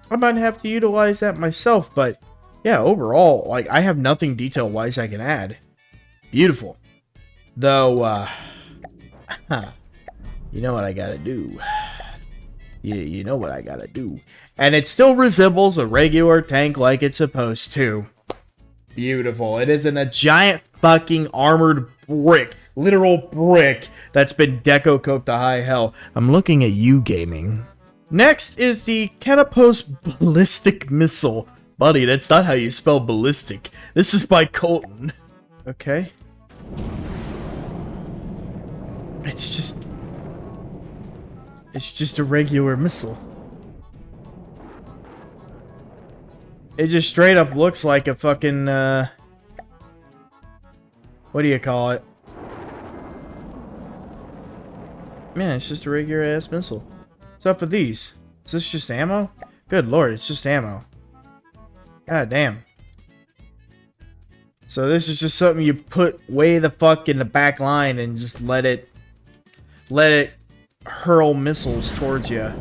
I might have to utilize that myself, but yeah, overall, like, I have nothing detail-wise I can add. Beautiful. Though, you know what I gotta do. You know what I gotta do. And it still resembles a regular tank like it's supposed to. Beautiful. It isn't a giant fucking armored brick. Literal brick that's been deco coked to high hell. I'm looking at you, gaming. Next is the Canopus Ballistic Missile. Buddy, that's not how you spell ballistic. This is by Colton. Okay. It's just a regular missile. It just straight up looks like a fucking, what do you call it? Man, it's just a regular ass missile. What's up with these? Is this just ammo? Good lord, it's just ammo. God damn. So this is just something you put way the fuck in the back line and just let it hurl missiles towards you.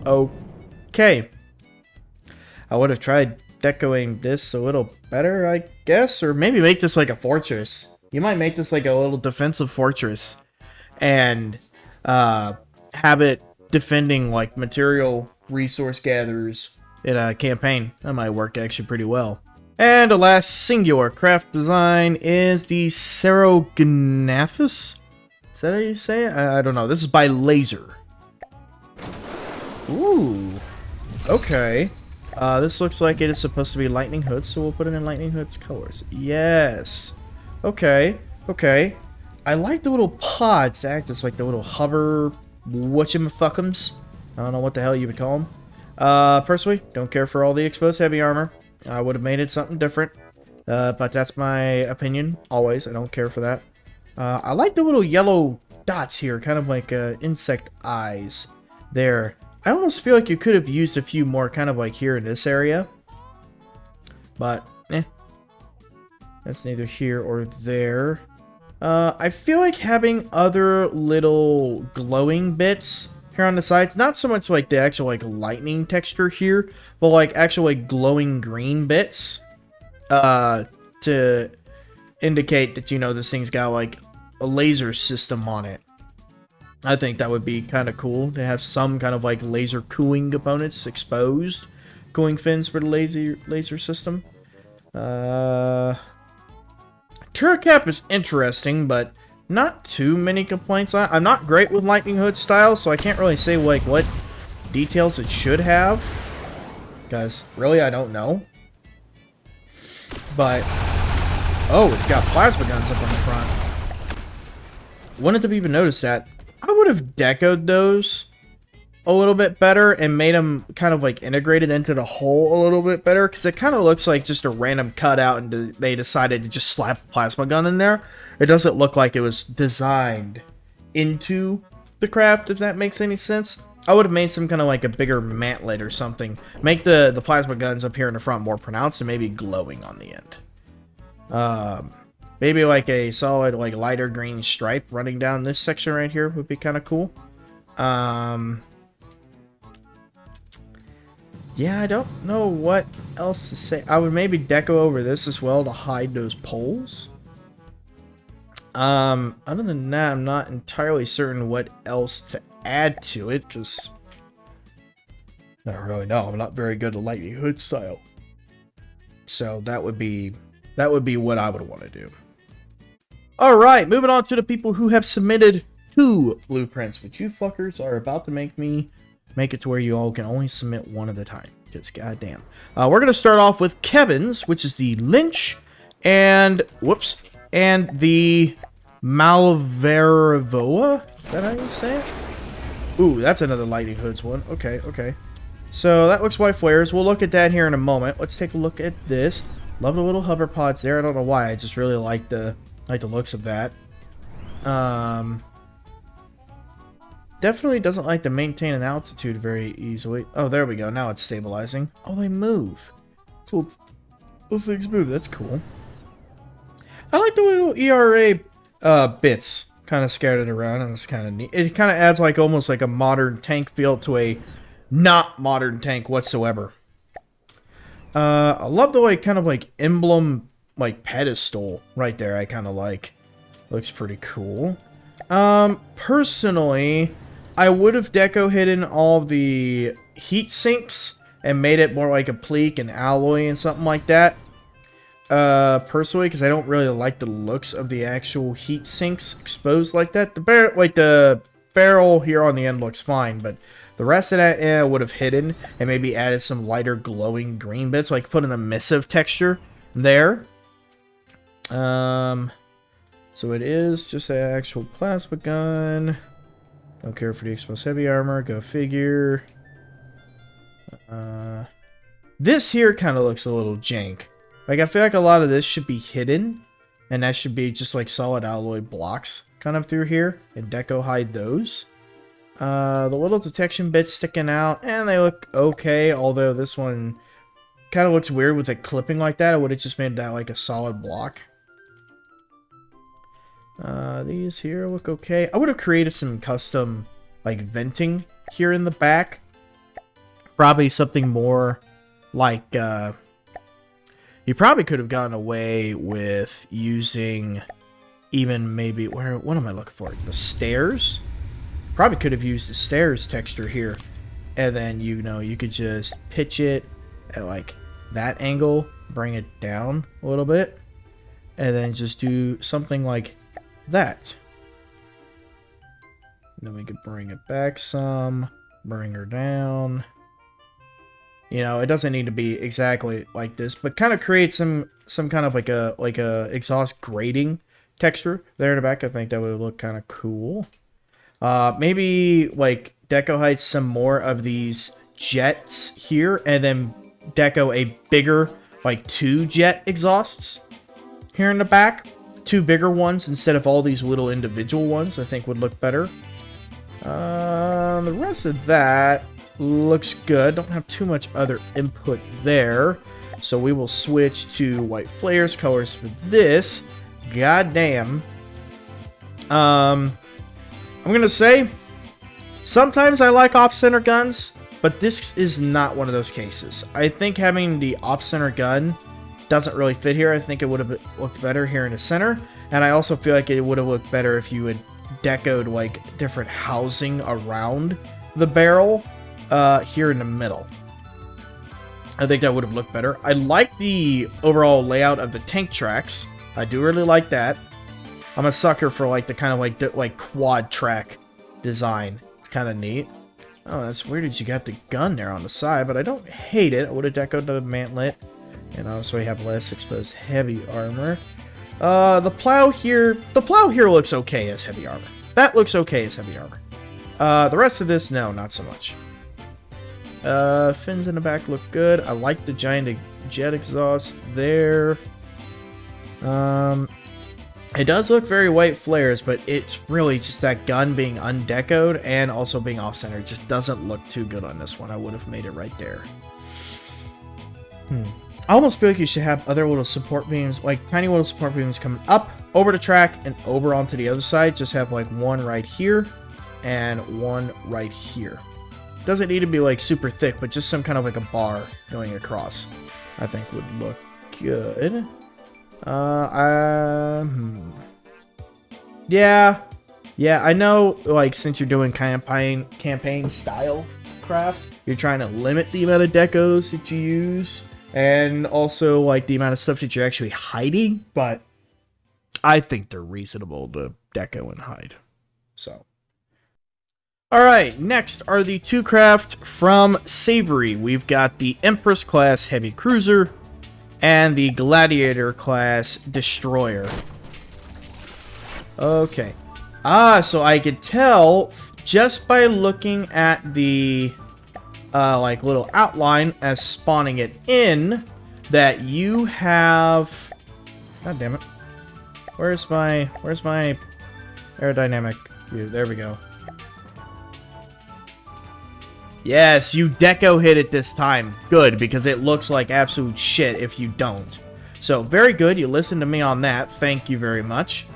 Okay. I would have tried decoing this a little better, I guess, or maybe make this like a fortress. You might make this like a little defensive fortress and have it defending like material resource gatherers in a campaign. That might work actually pretty well. And the last singular craft design is the Cerognathus. Is that how you say it? I don't know. This is by Laser. Ooh. Okay. This looks like it is supposed to be Lightning Hood, so we'll put it in Lightning Hood's colors. Yes. Okay. Okay. I like the little pods that act as like the little hover whatchamafuckums. I don't know what the hell you would call them. Personally, don't care for all the exposed heavy armor. I would have made it something different. But that's my opinion. Always. I don't care for that. I like the little yellow dots here, kind of like insect eyes there. I almost feel like you could have used a few more kind of like here in this area. But, that's neither here or there. I feel like having other little glowing bits here on the sides, not so much like the actual like lightning texture here, but like actual like glowing green bits to indicate that, you know, this thing's got like a laser system on it. I think that would be kind of cool to have some kind of like laser cooling components exposed, cooling fins for the laser system. Turret cap is interesting, but not too many complaints. I'm not great with Lightning Hood style, so I can't really say like what details it should have, because really I don't know. But oh, it's got plasma guns up on the front. wouldn't have even noticed that. I would have decoed those a little bit better and made them kind of like integrated into the whole a little bit better, because it kind of looks like just a random cutout and they decided to just slap a plasma gun in there. It doesn't look like it was designed into the craft, if that makes any sense. I would have made some kind of like a bigger mantlet or something. Make the plasma guns up here in the front more pronounced and maybe glowing on the end. Maybe like a solid like lighter green stripe running down this section right here would be kind of cool. Yeah, I don't know what else to say. I would maybe deco over this as well to hide those poles. Other than that, I'm not entirely certain what else to add to it, because I don't really know. I'm not very good at Lightning Hood style. So that would be what I would want to do. Alright, moving on to the people who have submitted 2 blueprints, which you fuckers are about to make it to where you all can only submit one at a time. Because goddamn. We're going to start off with Kevin's, which is the Lynch, and, whoops, and the Malvaravoa. Is that how you say it? Ooh, that's another Lightning Hoods one. Okay, okay. So that looks like flares. We'll look at that here in a moment. Let's take a look at this. Love the little hover pods there. I don't know why. I just really like the looks of that. Definitely doesn't like to maintain an altitude very easily. Oh, there we go. Now it's stabilizing. Oh, they move. So those things move. That's cool. I like the little ERA bits kind of scattered around, and it's kind of neat. It kind of adds like almost like a modern tank feel to a not modern tank whatsoever. I love the like kind of like emblem like pedestal right there. I kind of like. Looks pretty cool. Personally, I would have deco hidden all the heat sinks and made it more like a pleak and alloy and something like that. Personally, because I don't really like the looks of the actual heat sinks exposed like that. The barrel here on the end looks fine, but the rest of that I would have hidden and maybe added some lighter glowing green bits, like put an emissive texture there. So it is just an actual plasma gun. Don't care for the exposed heavy armor. Go figure. This here kind of looks a little jank. Like, I feel like a lot of this should be hidden. And that should be just like solid alloy blocks kind of through here. And deco hide those. The little detection bits sticking out. And they look okay. Although this one kind of looks weird with it clipping like that. I would have just made that like a solid block. These here look okay. I would have created some custom, like, venting here in the back. Probably something more like, you probably could have gotten away with using even maybe, what am I looking for? The stairs? Probably could have used the stairs texture here. And then, you know, you could just pitch it at, like, that angle, bring it down a little bit. And then just do something like that. And then we could bring it back some, bring her down. You know, it doesn't need to be exactly like this, but kind of create some kind of like a exhaust grating texture there in the back. I think that would look kind of cool. Maybe like deco height some more of these jets here, and then deco a bigger like 2 jet exhausts here in the back. 2 bigger ones instead of all these little individual ones, I think would look better. The rest of that looks good. Don't have too much other input there. So we will switch to white flares colors for this. Goddamn. I'm gonna say, sometimes I like off-center guns, but this is not one of those cases. I think having the off-center gun doesn't really fit here. I think it would have looked better here in the center, and I also feel like it would have looked better if you had decoed like different housing around the barrel here in the middle. I think that would have looked better. I like the overall layout of the tank tracks. I do really like that. I'm a sucker for like the kind of like quad track design. It's kind of neat. Oh, that's weird that you got the gun there on the side, but I don't hate it. I would have decoed the mantlet. And also we have less exposed heavy armor. The plow here looks okay as heavy armor. That looks okay as heavy armor. The rest of this, no, not so much. Fins in the back look good. I like the giant jet exhaust there. It does look very white flares, but it's really just that gun being undecoed and also being off-center. It just doesn't look too good on this one. I would have made it right there. I almost feel like you should have other little support beams, like tiny little support beams coming up, over the track, and over onto the other side. Just have like one right here and one right here. Doesn't need to be like super thick, but just some kind of like a bar going across, I think would look good. Yeah, I know, like, since you're doing campaign style craft, you're trying to limit the amount of decos that you use, and also, like, the amount of stuff that you're actually hiding, but I think they're reasonable to deco and hide, so. Alright, next are the two craft from Savory. We've got the Empress class Heavy Cruiser and the Gladiator class Destroyer. Okay. So I could tell just by looking at the like little outline as spawning it in that you have, god damn it. Where's my aerodynamic view? There we go. Yes, you deco hit it this time. Good, because it looks like absolute shit if you don't. So, very good. You listened to me on that. Thank you very much.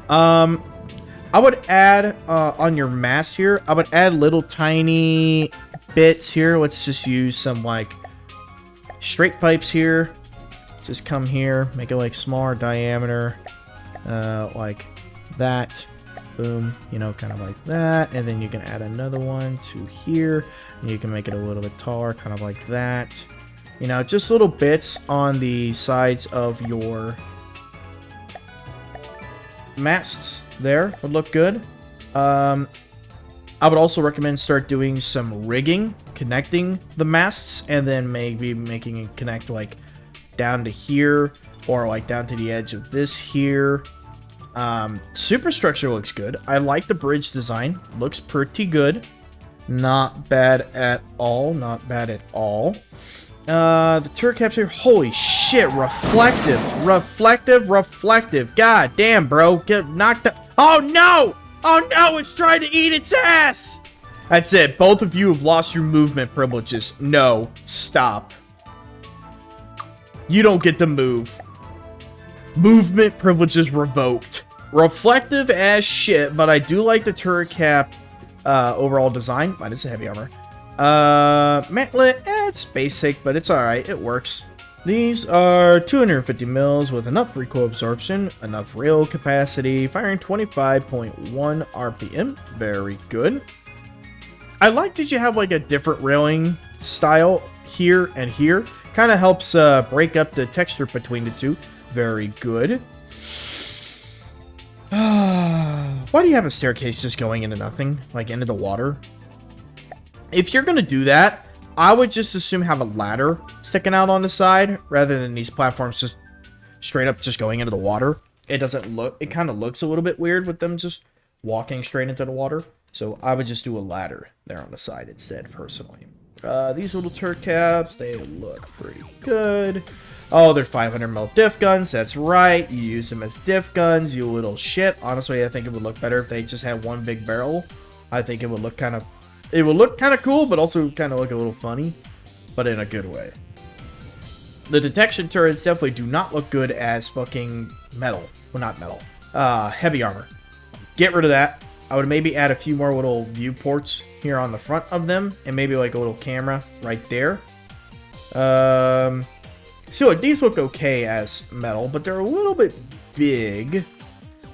I would add, on your mast here, I would add little tiny bits here. Let's just use some, like, straight pipes here. Just come here. Make it, like, smaller diameter. Like that. Boom, you know, kind of like that, and then you can add another one to here, and you can make it a little bit taller, kind of like that. You know, just little bits on the sides of your masts there would look good. I would also recommend start doing some rigging, connecting the masts, and then maybe making it connect like down to here, or like down to the edge of this here. Superstructure looks good. I like the bridge design. Looks pretty good. Not bad at all. Not bad at all. The turret capture. Holy shit. Reflective. Reflective. God damn, bro. Get knocked out. Oh, no. Oh, no. It's trying to eat its ass. That's it. Both of you have lost your movement privileges. No. Stop. You don't get to move. Movement privileges revoked. Reflective as shit, but I do like the turret cap overall design. Mine is a heavy armor. Mantlet, it's basic, but it's alright. It works. These are 250 mils with enough recoil absorption, enough rail capacity, firing 25.1 RPM. Very good. I like that you have like a different railing style here and here. Kind of helps break up the texture between the two. Very good. Why do you have a staircase just going into nothing? Like into the water? If you're going to do that, I would just assume have a ladder sticking out on the side rather than these platforms just straight up just going into the water. It doesn't look, it kind of looks a little bit weird with them just walking straight into the water. So I would just do a ladder there on the side instead, personally. These little turret caps, they look pretty good. Oh, they're 500 mil diff guns. That's right. You use them as diff guns, you little shit. Honestly, I think it would look better if they just had one big barrel. I think it would look kind of cool, but also kind of look a little funny, but in a good way. The detection turrets definitely do not look good as fucking metal. Well, not metal. Heavy armor. Get rid of that. I would maybe add a few more little viewports here on the front of them, and maybe like a little camera right there. So like, these look okay as metal, but they're a little bit big.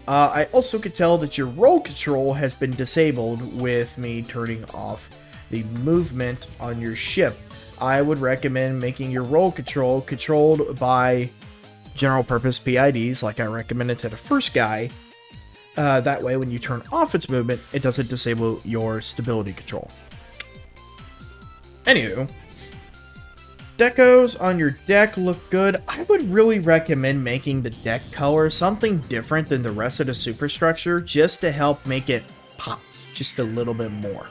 I also could tell that your roll control has been disabled with me turning off the movement on your ship. I would recommend making your roll control controlled by general purpose PIDs, like I recommended to the first guy. That way, when you turn off its movement, it doesn't disable your stability control. Anywho, decos on your deck look good. I would really recommend making the deck color something different than the rest of the superstructure just to help make it pop just a little bit more.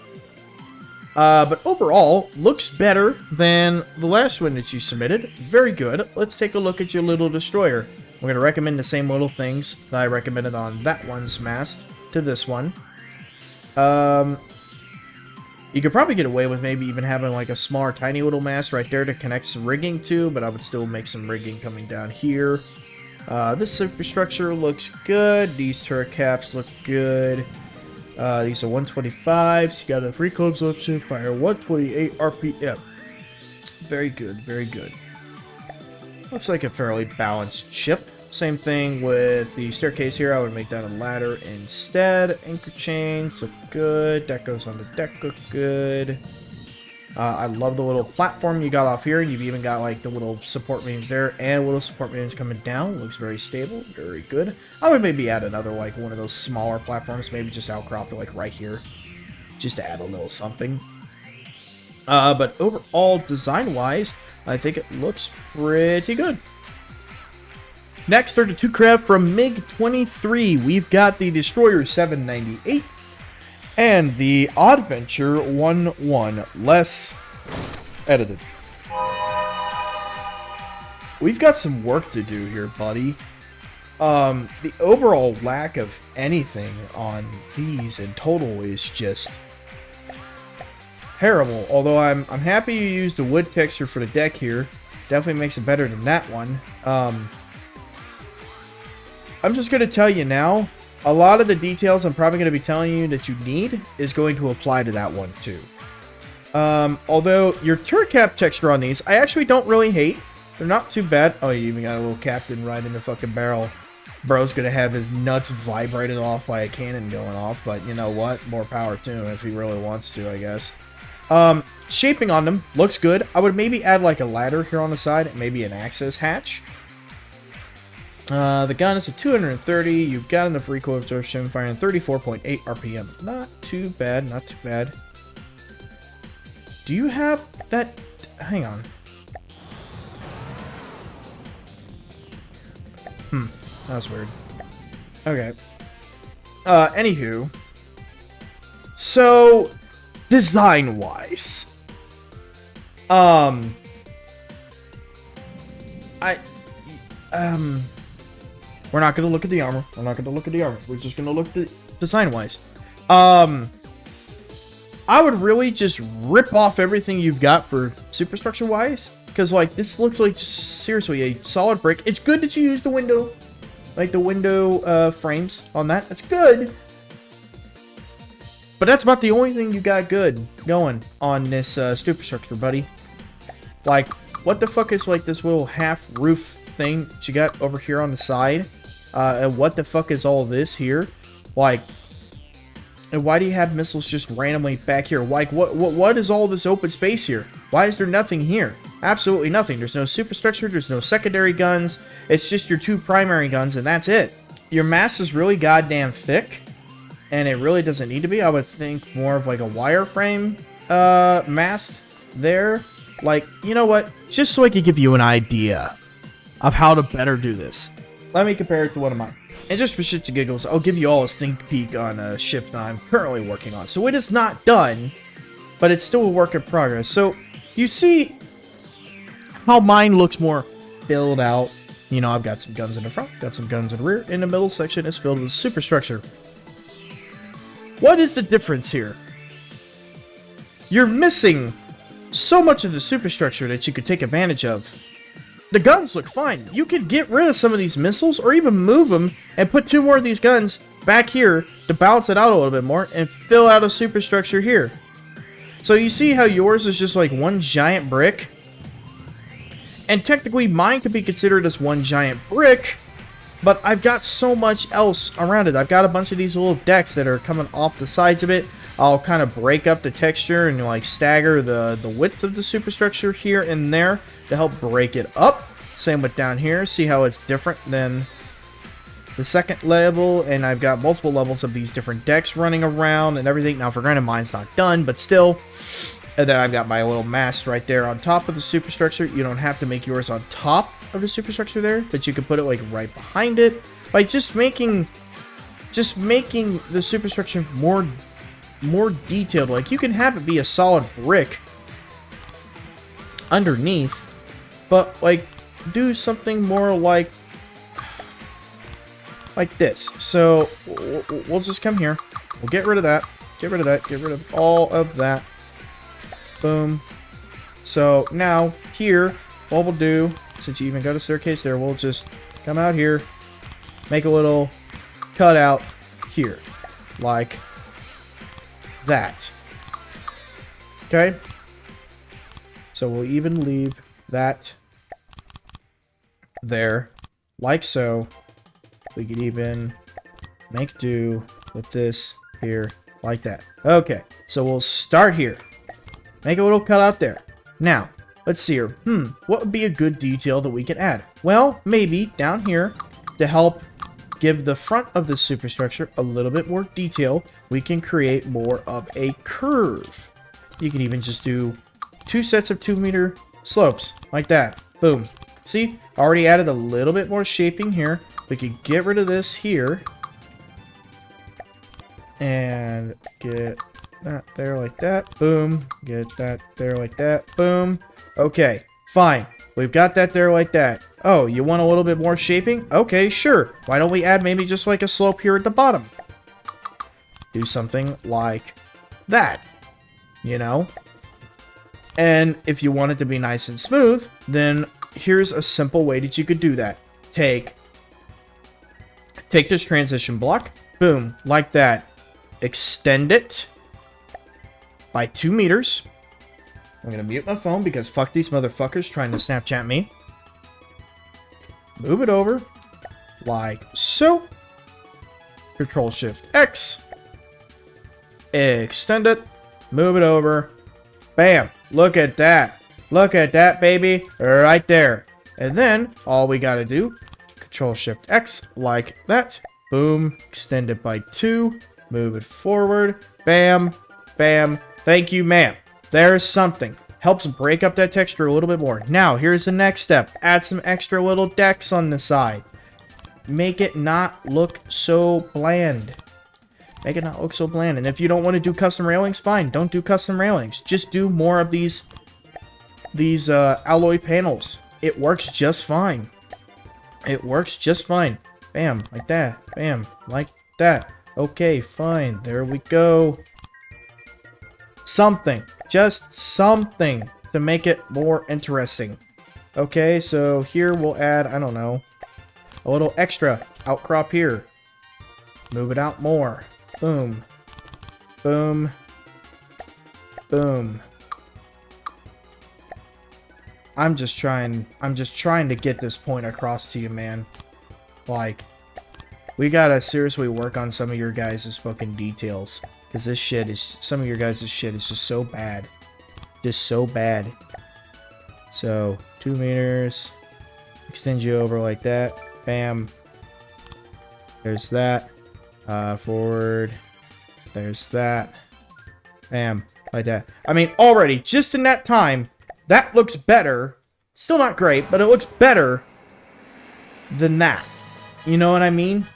But overall, looks better than the last one that you submitted. Very good. Let's take a look at your little destroyer. I'm going to recommend the same little things that I recommended on that one's mast to this one. You could probably get away with maybe even having like a smaller, tiny little mast right there to connect some rigging to, but I would still make some rigging coming down here. This superstructure looks good. These turret caps look good. These are 125s. You got a 3 clubs option, fire 128 RPM. Very good, very good. Looks like a fairly balanced ship. Same thing with the staircase here. I would make that a ladder instead. Anchor chains look good. Decos on the deck look good. I love the little platform you got off here. You've even got like the little support beams there and little support beams coming down. Looks very stable, very good. I would maybe add another like one of those smaller platforms, maybe just outcrop it like right here, just to add a little something. But overall, design-wise, I think it looks pretty good. Next are the two craft from MiG-23. We've got the Destroyer 798 and the Oddventure 11 less edited. We've got some work to do here, buddy. The overall lack of anything on these in total is just terrible. Although I'm happy you used the wood texture for the deck here. Definitely makes it better than that one. I'm just going to tell you now, a lot of the details I'm probably going to be telling you that you need is going to apply to that one too. Although your turret cap texture on these, I actually don't really hate. They're not too bad. Oh, you even got a little captain right in the fucking barrel. Bro's going to have his nuts vibrated off by a cannon going off, but you know what? More power to him if he really wants to, I guess. Shaping on them looks good. I would maybe add like a ladder here on the side, maybe an access hatch. The gun is a 230. You've got enough recoil absorption, firing 34.8 RPM. Not too bad, not too bad. Do you have that? Hang on. That was weird. Okay. Anywho. So, design-wise. We're not going to look at the armor. We're not going to look at the armor. We're just going to look at the design-wise. I would really just rip off everything you've got for superstructure-wise. Because, like, this looks like just seriously a solid brick. It's good that you use the window, like the window frames on that. That's good. But that's about the only thing you got good going on this superstructure, buddy. Like, what the fuck is, like, this little half-roof thing that you got over here on the side? And what the fuck is all this here? Like, and why do you have missiles just randomly back here? Like, what is all this open space here? Why is there nothing here? Absolutely nothing. There's no superstructure. There's no secondary guns. It's just your two primary guns, and that's it. Your mast is really goddamn thick, and it really doesn't need to be. I would think more of like a wireframe mast there. Like, you know what? Just so I could give you an idea of how to better do this, let me compare it to one of mine. And just for shits and giggles, I'll give you all a sneak peek on a ship that I'm currently working on. So it is not done, but it's still a work in progress. So you see how mine looks more filled out. You know, I've got some guns in the front, got some guns in the rear. In the middle section is filled with superstructure. What is the difference here? You're missing so much of the superstructure that you could take advantage of. The guns look fine. You could get rid of some of these missiles or even move them and put two more of these guns back here to balance it out a little bit more and fill out a superstructure here. So you see how yours is just like one giant brick? And technically mine could be considered as one giant brick, but I've got so much else around it. I've got a bunch of these little decks that are coming off the sides of it. I'll kind of break up the texture and like stagger the width of the superstructure here and there to help break it up. Same with down here. See how it's different than the second level, and I've got multiple levels of these different decks running around and everything. Now, for granted, mine's not done, but still, And then I've got my little mast right there on top of the superstructure. You don't have to make yours on top of the superstructure there, but you can put it like right behind it. By just making the superstructure more detailed. Like you can have it be a solid brick underneath, but like do something more like this. So we'll just come here. We'll get rid of that. Get rid of that. Get rid of all of that. Boom. So now here, what we'll do, since you even got a staircase there, we'll just come out here, make a little cutout here, like that. Okay. So we'll even leave that there, like so. We can even make do with this here, like that. Okay. So we'll start here. Make a little cutout there. Now, let's see here. What would be a good detail that we can add? Well, maybe down here, to help give the front of the superstructure a little bit more detail, we can create more of a curve. You can even just do 2 sets of 2-meter slopes, like that. Boom. See? Already added a little bit more shaping here. We can get rid of this here. And get that there like that. Boom. Get that there like that. Boom. Okay. Fine. We've got that there like that. Oh, you want a little bit more shaping? Okay, sure. Why don't we add maybe just like a slope here at the bottom? Do something like that. You know? And if you want it to be nice and smooth, then here's a simple way that you could do that. Take this transition block. Boom. Like that. Extend it by 2 meters. I'm going to mute my phone because fuck these motherfuckers trying to Snapchat me. Move it over like so. Control-Shift-X. Extend it. Move it over. Bam. Look at that. Look at that, baby. Right there. And then all we got to do, Control-Shift-X like that. Boom. Extend it by 2. Move it forward. Bam. Bam. Thank you, ma'am. There's something. Helps break up that texture a little bit more. Now, here's the next step. Add some extra little decks on the side. Make it not look so bland. Make it not look so bland. And if you don't want to do custom railings, fine. Don't do custom railings. Just do more of these alloy panels. It works just fine. It works just fine. Bam, like that. Bam, like that. Okay, fine. There we go. Something. Just something to make it more interesting. Okay, so here we'll add, I don't know, a little extra outcrop here. Move it out more. Boom. Boom. Boom. I'm just trying to get this point across to you, man. Like, we gotta seriously work on some of your guys' fucking details. Because this shit is, some of your guys' shit is just so bad. Just so bad. So, 2 meters. Extend you over like that. Bam. There's that. Forward. There's that. Bam. Like that. I mean, already, just in that time, that looks better. Still not great, but it looks better than that. You know what I mean?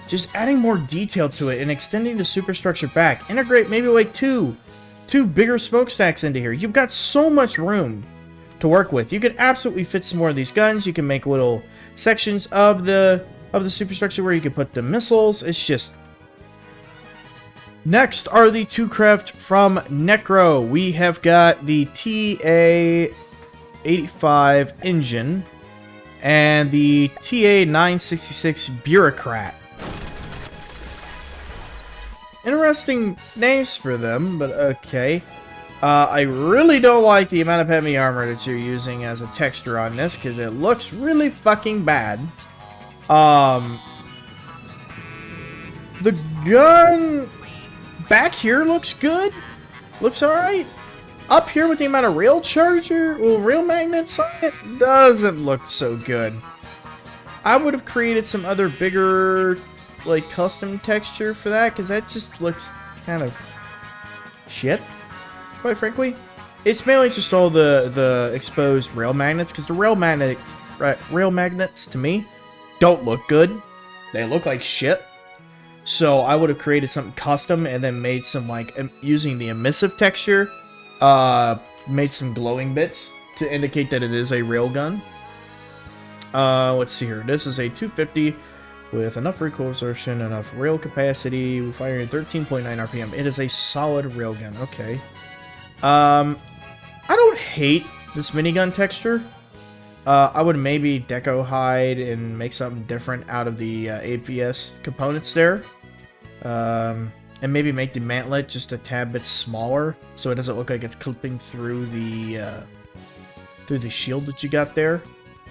Just adding more detail to it and extending the superstructure back. Integrate maybe like two bigger smokestacks into here. You've got so much room to work with. You could absolutely fit some more of these guns. You can make little sections of the superstructure where you can put the missiles. It's just... Next are the 2 craft from Necro. We have got the TA-85 engine and the TA-966 bureaucrat. Interesting names for them, but okay. I really don't like the amount of heavy armor that you're using as a texture on this, because it looks really fucking bad. The gun back here looks good. Looks alright. Up here with the amount of rail magnets on it, doesn't look so good. I would have created some other bigger, like, custom texture for that, because that just looks kind of shit, quite frankly. It's mainly just all the exposed rail magnets, because the rail magnets to me don't look good. They look like shit. So I would have created something custom and then made some, like, using the emissive texture, made some glowing bits to indicate that it is a railgun. Let's see here. This is a 250 with enough recoil absorption, enough rail capacity, firing 13.9 RPM. It is a solid railgun. Okay. I don't hate this minigun texture. I would maybe deco hide and make something different out of the APS components there. And maybe make the mantlet just a tad bit smaller so it doesn't look like it's clipping through the shield that you got there.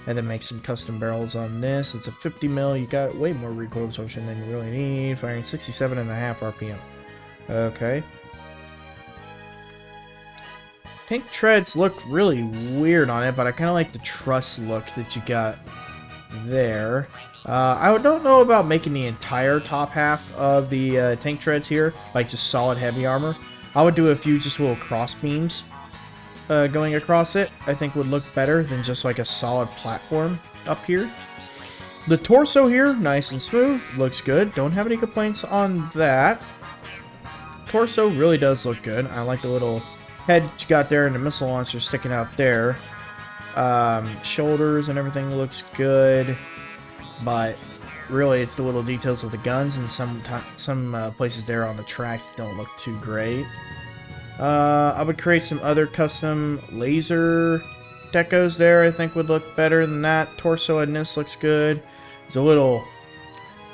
And then make some custom barrels on this. It's a 50 mil. You got way more recoil absorption than you really need. Firing 67.5 RPM. Okay. Tank treads look really weird on it, but I kind of like the truss look that you got there. I don't know about making the entire top half of the tank treads here, like just solid heavy armor. I would do a few just little cross beams going across it. I think would look better than just like a solid platform up here. The torso here, nice and smooth, looks good. Don't have any complaints on that. Torso really does look good. I like the little head you got there and the missile launcher sticking out there. Shoulders and everything looks good, but really it's the little details of the guns and some places there on the tracks that don't look too great. I would create some other custom laser decos there. I think would look better than that. Torso and this looks good. It's a little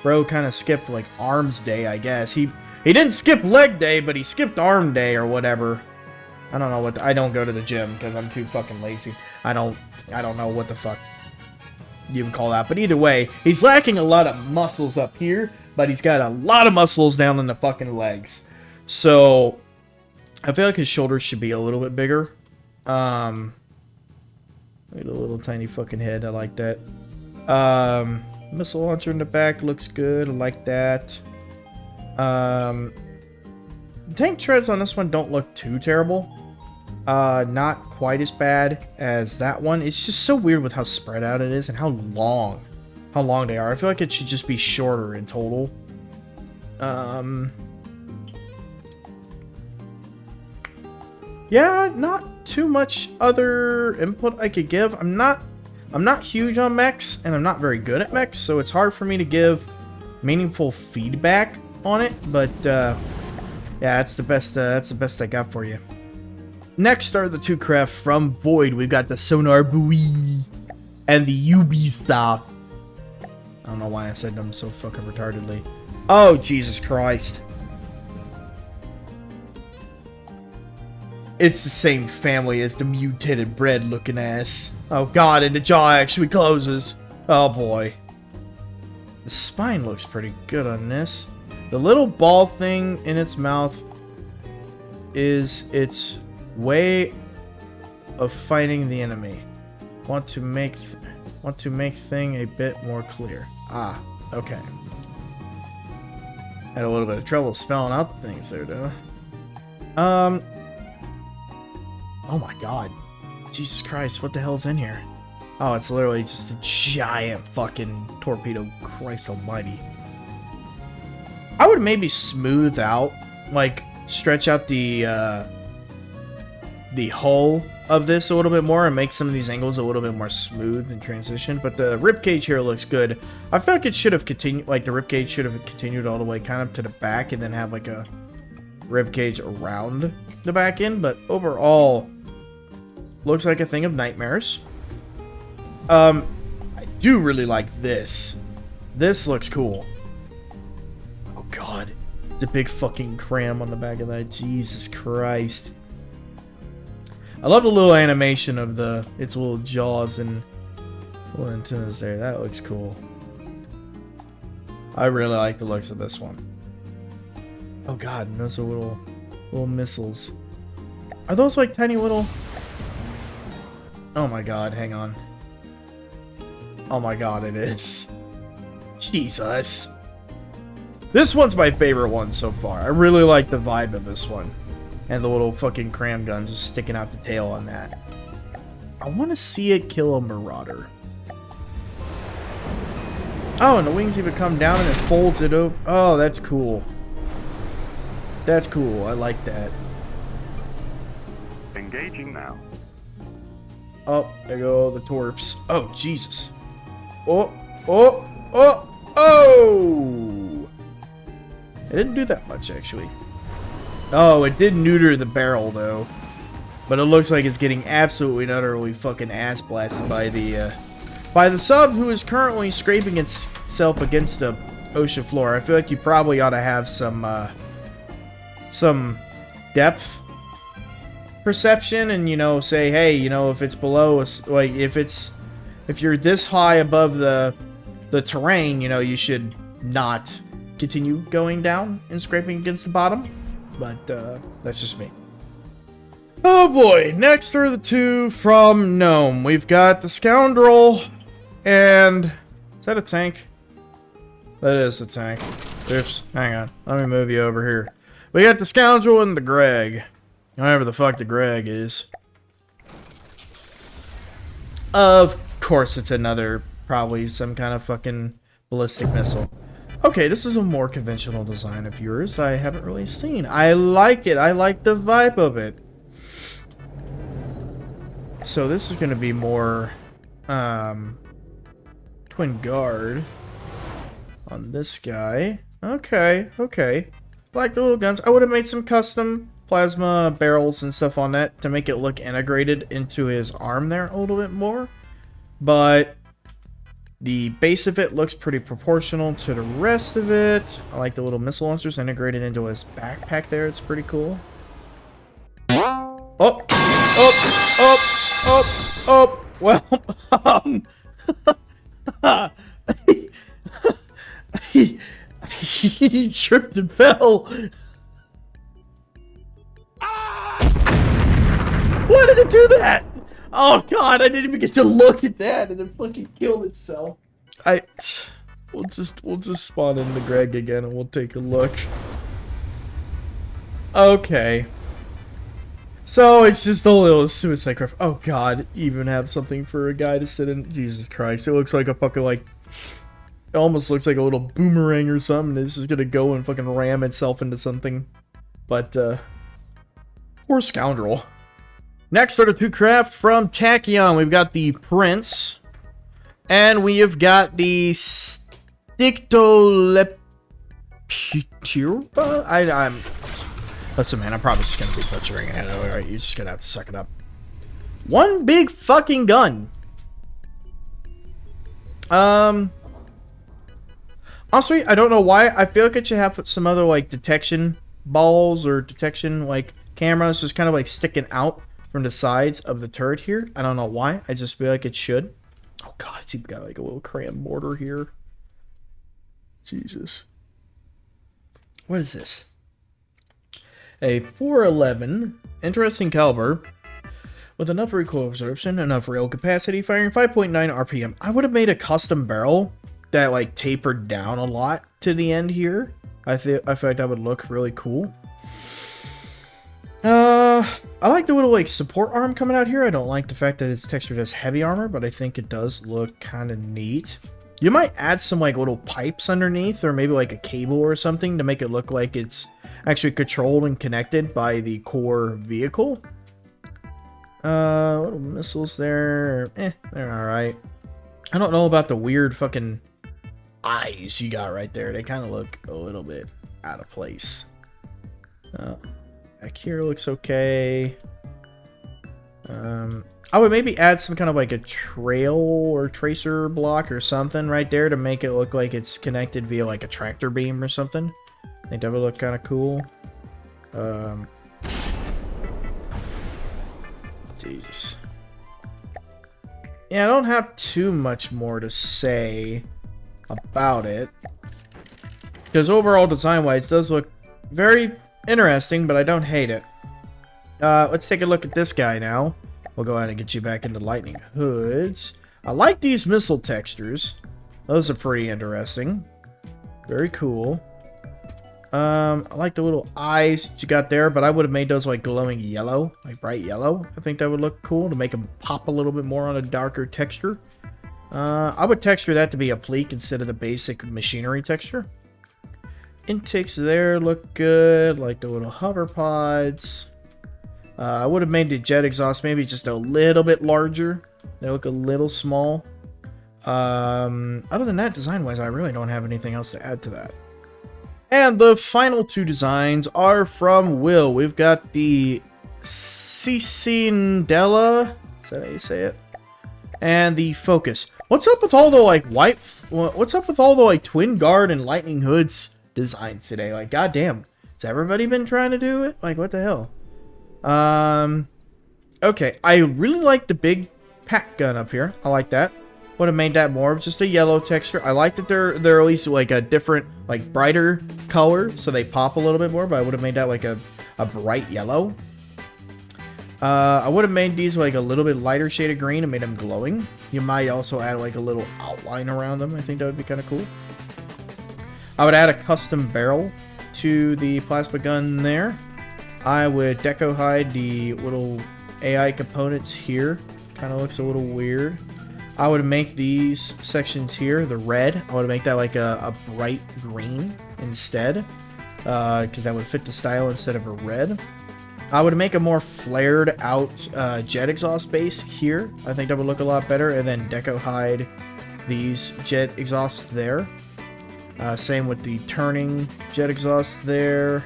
bro kind of skipped like arms day, I guess. He didn't skip leg day, but he skipped arm day or whatever. I don't know what I don't go to the gym because I'm too fucking lazy. I don't know what the fuck you would call that. But either way, he's lacking a lot of muscles up here, but he's got a lot of muscles down in the fucking legs. So I feel like his shoulders should be a little bit bigger. Look at the little tiny fucking head. I like that. Missile launcher in the back looks good. I like that. Tank treads on this one don't look too terrible. Not quite as bad as that one. It's just so weird with how spread out it is and how long they are. I feel like it should just be shorter in total. Yeah, not too much other input I could give. I'm not huge on mechs, and I'm not very good at mechs, so it's hard for me to give meaningful feedback on it. But yeah, that's the best I got for you. Next are the two craft from Void. We've got the Sonar Buoy and the Ubisoft. I don't know why I said them so fucking retardedly. Oh, Jesus Christ. It's the same family as the mutated bread looking ass. Oh god, and the jaw actually closes. Oh boy. The spine looks pretty good on this. The little ball thing in its mouth is its way of fighting the enemy. Want to make thing a bit more clear. Ah, okay. Had a little bit of trouble spelling out things there, though. Oh my god. Jesus Christ, what the hell's in here? Oh, it's literally just a giant fucking torpedo. Christ almighty. I would maybe smooth out, like, stretch out the hull of this a little bit more and make some of these angles a little bit more smooth in transition. But the ribcage here looks good. I feel like it should have continued, like the ribcage should have continued all the way kind of to the back and then have like a ribcage around the back end. But overall, looks like a thing of nightmares. I do really like this. This looks cool. Oh god. It's a big fucking cram on the back of that. Jesus Christ. I love the little animation of its little jaws and little antennas there. That looks cool. I really like the looks of this one. Oh god, and those are little missiles. Are those like tiny little... Oh my god, hang on. Oh my god, it is. Jesus. This one's my favorite one so far. I really like the vibe of this one. And the little fucking cram guns just sticking out the tail on that. I want to see it kill a marauder. Oh, and the wings even come down and it folds it over. Oh, that's cool. That's cool. I like that. Engaging now. Oh, there go the torps. Oh, Jesus. Oh, oh, oh, oh! It didn't do that much, actually. Oh, it did neuter the barrel, though. But it looks like it's getting absolutely and utterly fucking ass blasted by the sub, who is currently scraping itself against the ocean floor. I feel like you probably ought to have some depth perception, and you know, say, hey, you know, if it's below us, like if you're this high above the terrain, you know, you should not continue going down and scraping against the bottom. But that's just me. Oh boy, next are the two from Gnome. We've got the Scoundrel and... Is that a tank? That is a tank. Oops, hang on. Let me move you over here. We got the Scoundrel and the Greg. Whatever the fuck the Greg is. Of course it's another, probably some kind of fucking ballistic missile. Okay, this is a more conventional design of yours I haven't really seen. I like it. I like the vibe of it. So this is going to be more twin guard on this guy. Okay, okay. Like the little guns. I would have made some custom plasma barrels and stuff on that to make it look integrated into his arm there a little bit more. But the base of it looks pretty proportional to the rest of it. I like the little missile launchers integrated into his backpack there. It's pretty cool. Oh, oh, oh, oh. Well, he tripped and fell. Why did it do that? Oh god, I didn't even get to look at that, and it fucking killed itself. We'll just spawn in the Greg again, and we'll take a look. Okay. So it's just a little suicide craft. Oh god, even have something for a guy to sit in. Jesus Christ, it looks like a fucking like. It almost looks like a little boomerang or something. This is gonna go and fucking ram itself into something. But poor Scoundrel. Next are the two craft from Tachyon. We've got the Prince, and we have got the Stictolepturba. I'm. Listen, man, I'm probably just gonna be butchering it. Alright, you're just gonna have to suck it up. One big fucking gun. Honestly, I don't know why. I feel like it should have some other like detection balls or detection like cameras just kind of like sticking out from the sides of the turret here. I don't know why. I just feel like it should. Oh god, it's even got like a little cram mortar here. Jesus. What is this? A 411, interesting caliber, with enough recoil absorption, enough rail capacity, firing 5.9 RPM. I would have made a custom barrel that like tapered down a lot to the end here. I feel like that would look really cool. I like the little like support arm coming out here. I don't like the fact that it's textured as heavy armor, but I think it does look kind of neat. You might add some like little pipes underneath, or maybe like a cable or something to make it look like it's actually controlled and connected by the core vehicle. Little missiles there. They're alright. I don't know about the weird fucking eyes you got right there. They kind of look a little bit out of place. Back here looks okay. I would maybe add some kind of like a trail or tracer block or something right there to make it look like it's connected via like a tractor beam or something. I think that would look kind of cool. Jesus. Yeah, I don't have too much more to say about it, because overall design-wise it does look very interesting, but I don't hate it. Let's take a look at this guy now. We'll go ahead and get you back into lightning hoods. I like these missile textures. Those are pretty interesting. Very cool. I like the little eyes that you got there, but I would have made those like glowing yellow, like bright yellow. I think that would look cool to make them pop a little bit more on a darker texture. I would texture that to be a pleek instead of the basic machinery texture. Intakes there look good, like the little hover pods. I would have made the jet exhaust maybe just a little bit larger. They look a little small. Other than that, design-wise, I really don't have anything else to add to that. And the final two designs are from Will. We've got the Cicindela, is that how you say it? And the Focus. What's up with all the like what's up with all the like Twin Guard and Lightning Hoods designs today? Like, goddamn, has everybody been trying to do it? Like, what the hell? Okay, I really like the big pack gun up here. I like that. Would have made that more of just a yellow texture. I like that they're at least like a different, like brighter color, so they pop a little bit more, but I would have made that like a bright yellow. I would have made these like a little bit lighter shade of green and made them glowing. You might also add like a little outline around them. I think that would be kind of cool. I would add a custom barrel to the plasma gun there. I would deco hide the little AI components here. Kind of looks a little weird. I would make these sections here, the red, I would make that like a bright green instead, because that would fit the style instead of a red. I would make a more flared out jet exhaust base here. I think that would look a lot better, and then deco hide these jet exhausts there. Same with the turning jet exhaust there.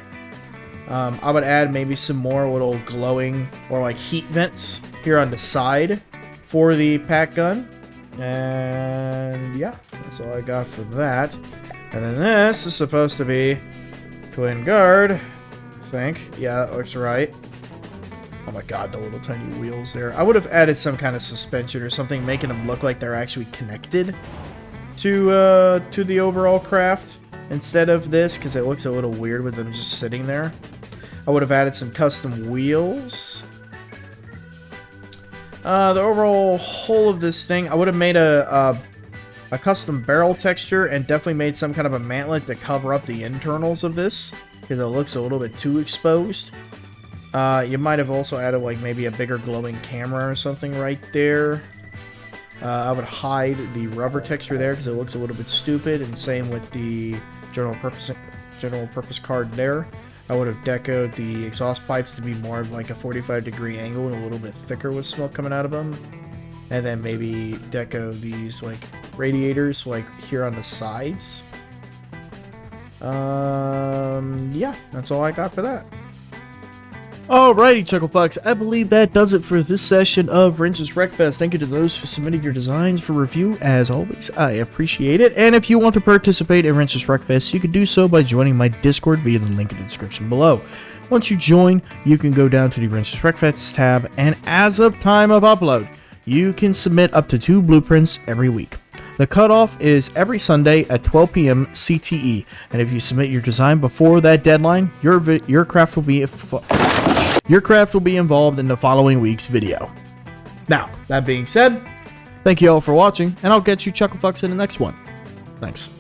I would add maybe some more little glowing or like heat vents here on the side for the pack gun. And yeah, that's all I got for that. And then this is supposed to be Twin Guard, I think. Yeah, that looks right. Oh my god, the little tiny wheels there. I would have added some kind of suspension or something, making them look like they're actually connected to the overall craft instead of this, because it looks a little weird with them just sitting there. I would have added some custom wheels. The overall whole of this thing, I would have made a custom barrel texture and definitely made some kind of a mantlet to cover up the internals of this, because it looks a little bit too exposed. You might have also added like maybe a bigger glowing camera or something right there. I would hide the rubber texture there because it looks a little bit stupid, and same with the general purpose card there. I would have decoed the exhaust pipes to be more of like a 45-degree angle and a little bit thicker with smoke coming out of them. And then maybe deco these like radiators like here on the sides. Yeah, that's all I got for that. Alrighty, Chucklefucks, I believe that does it for this session of Wrench's Wreckfest. Thank you to those who submitted your designs for review. As always, I appreciate it. And if you want to participate in Wrench's Wreckfest, you can do so by joining my Discord via the link in the description below. Once you join, you can go down to the Wrench's Wreckfest tab, and as of time of upload, you can submit up to 2 blueprints every week. The cutoff is every Sunday at 12 p.m. CTE, and if you submit your design before that deadline, your craft will be involved in the following week's video. Now, that being said, thank you all for watching, and I'll get you Chucklefucks in the next one. Thanks.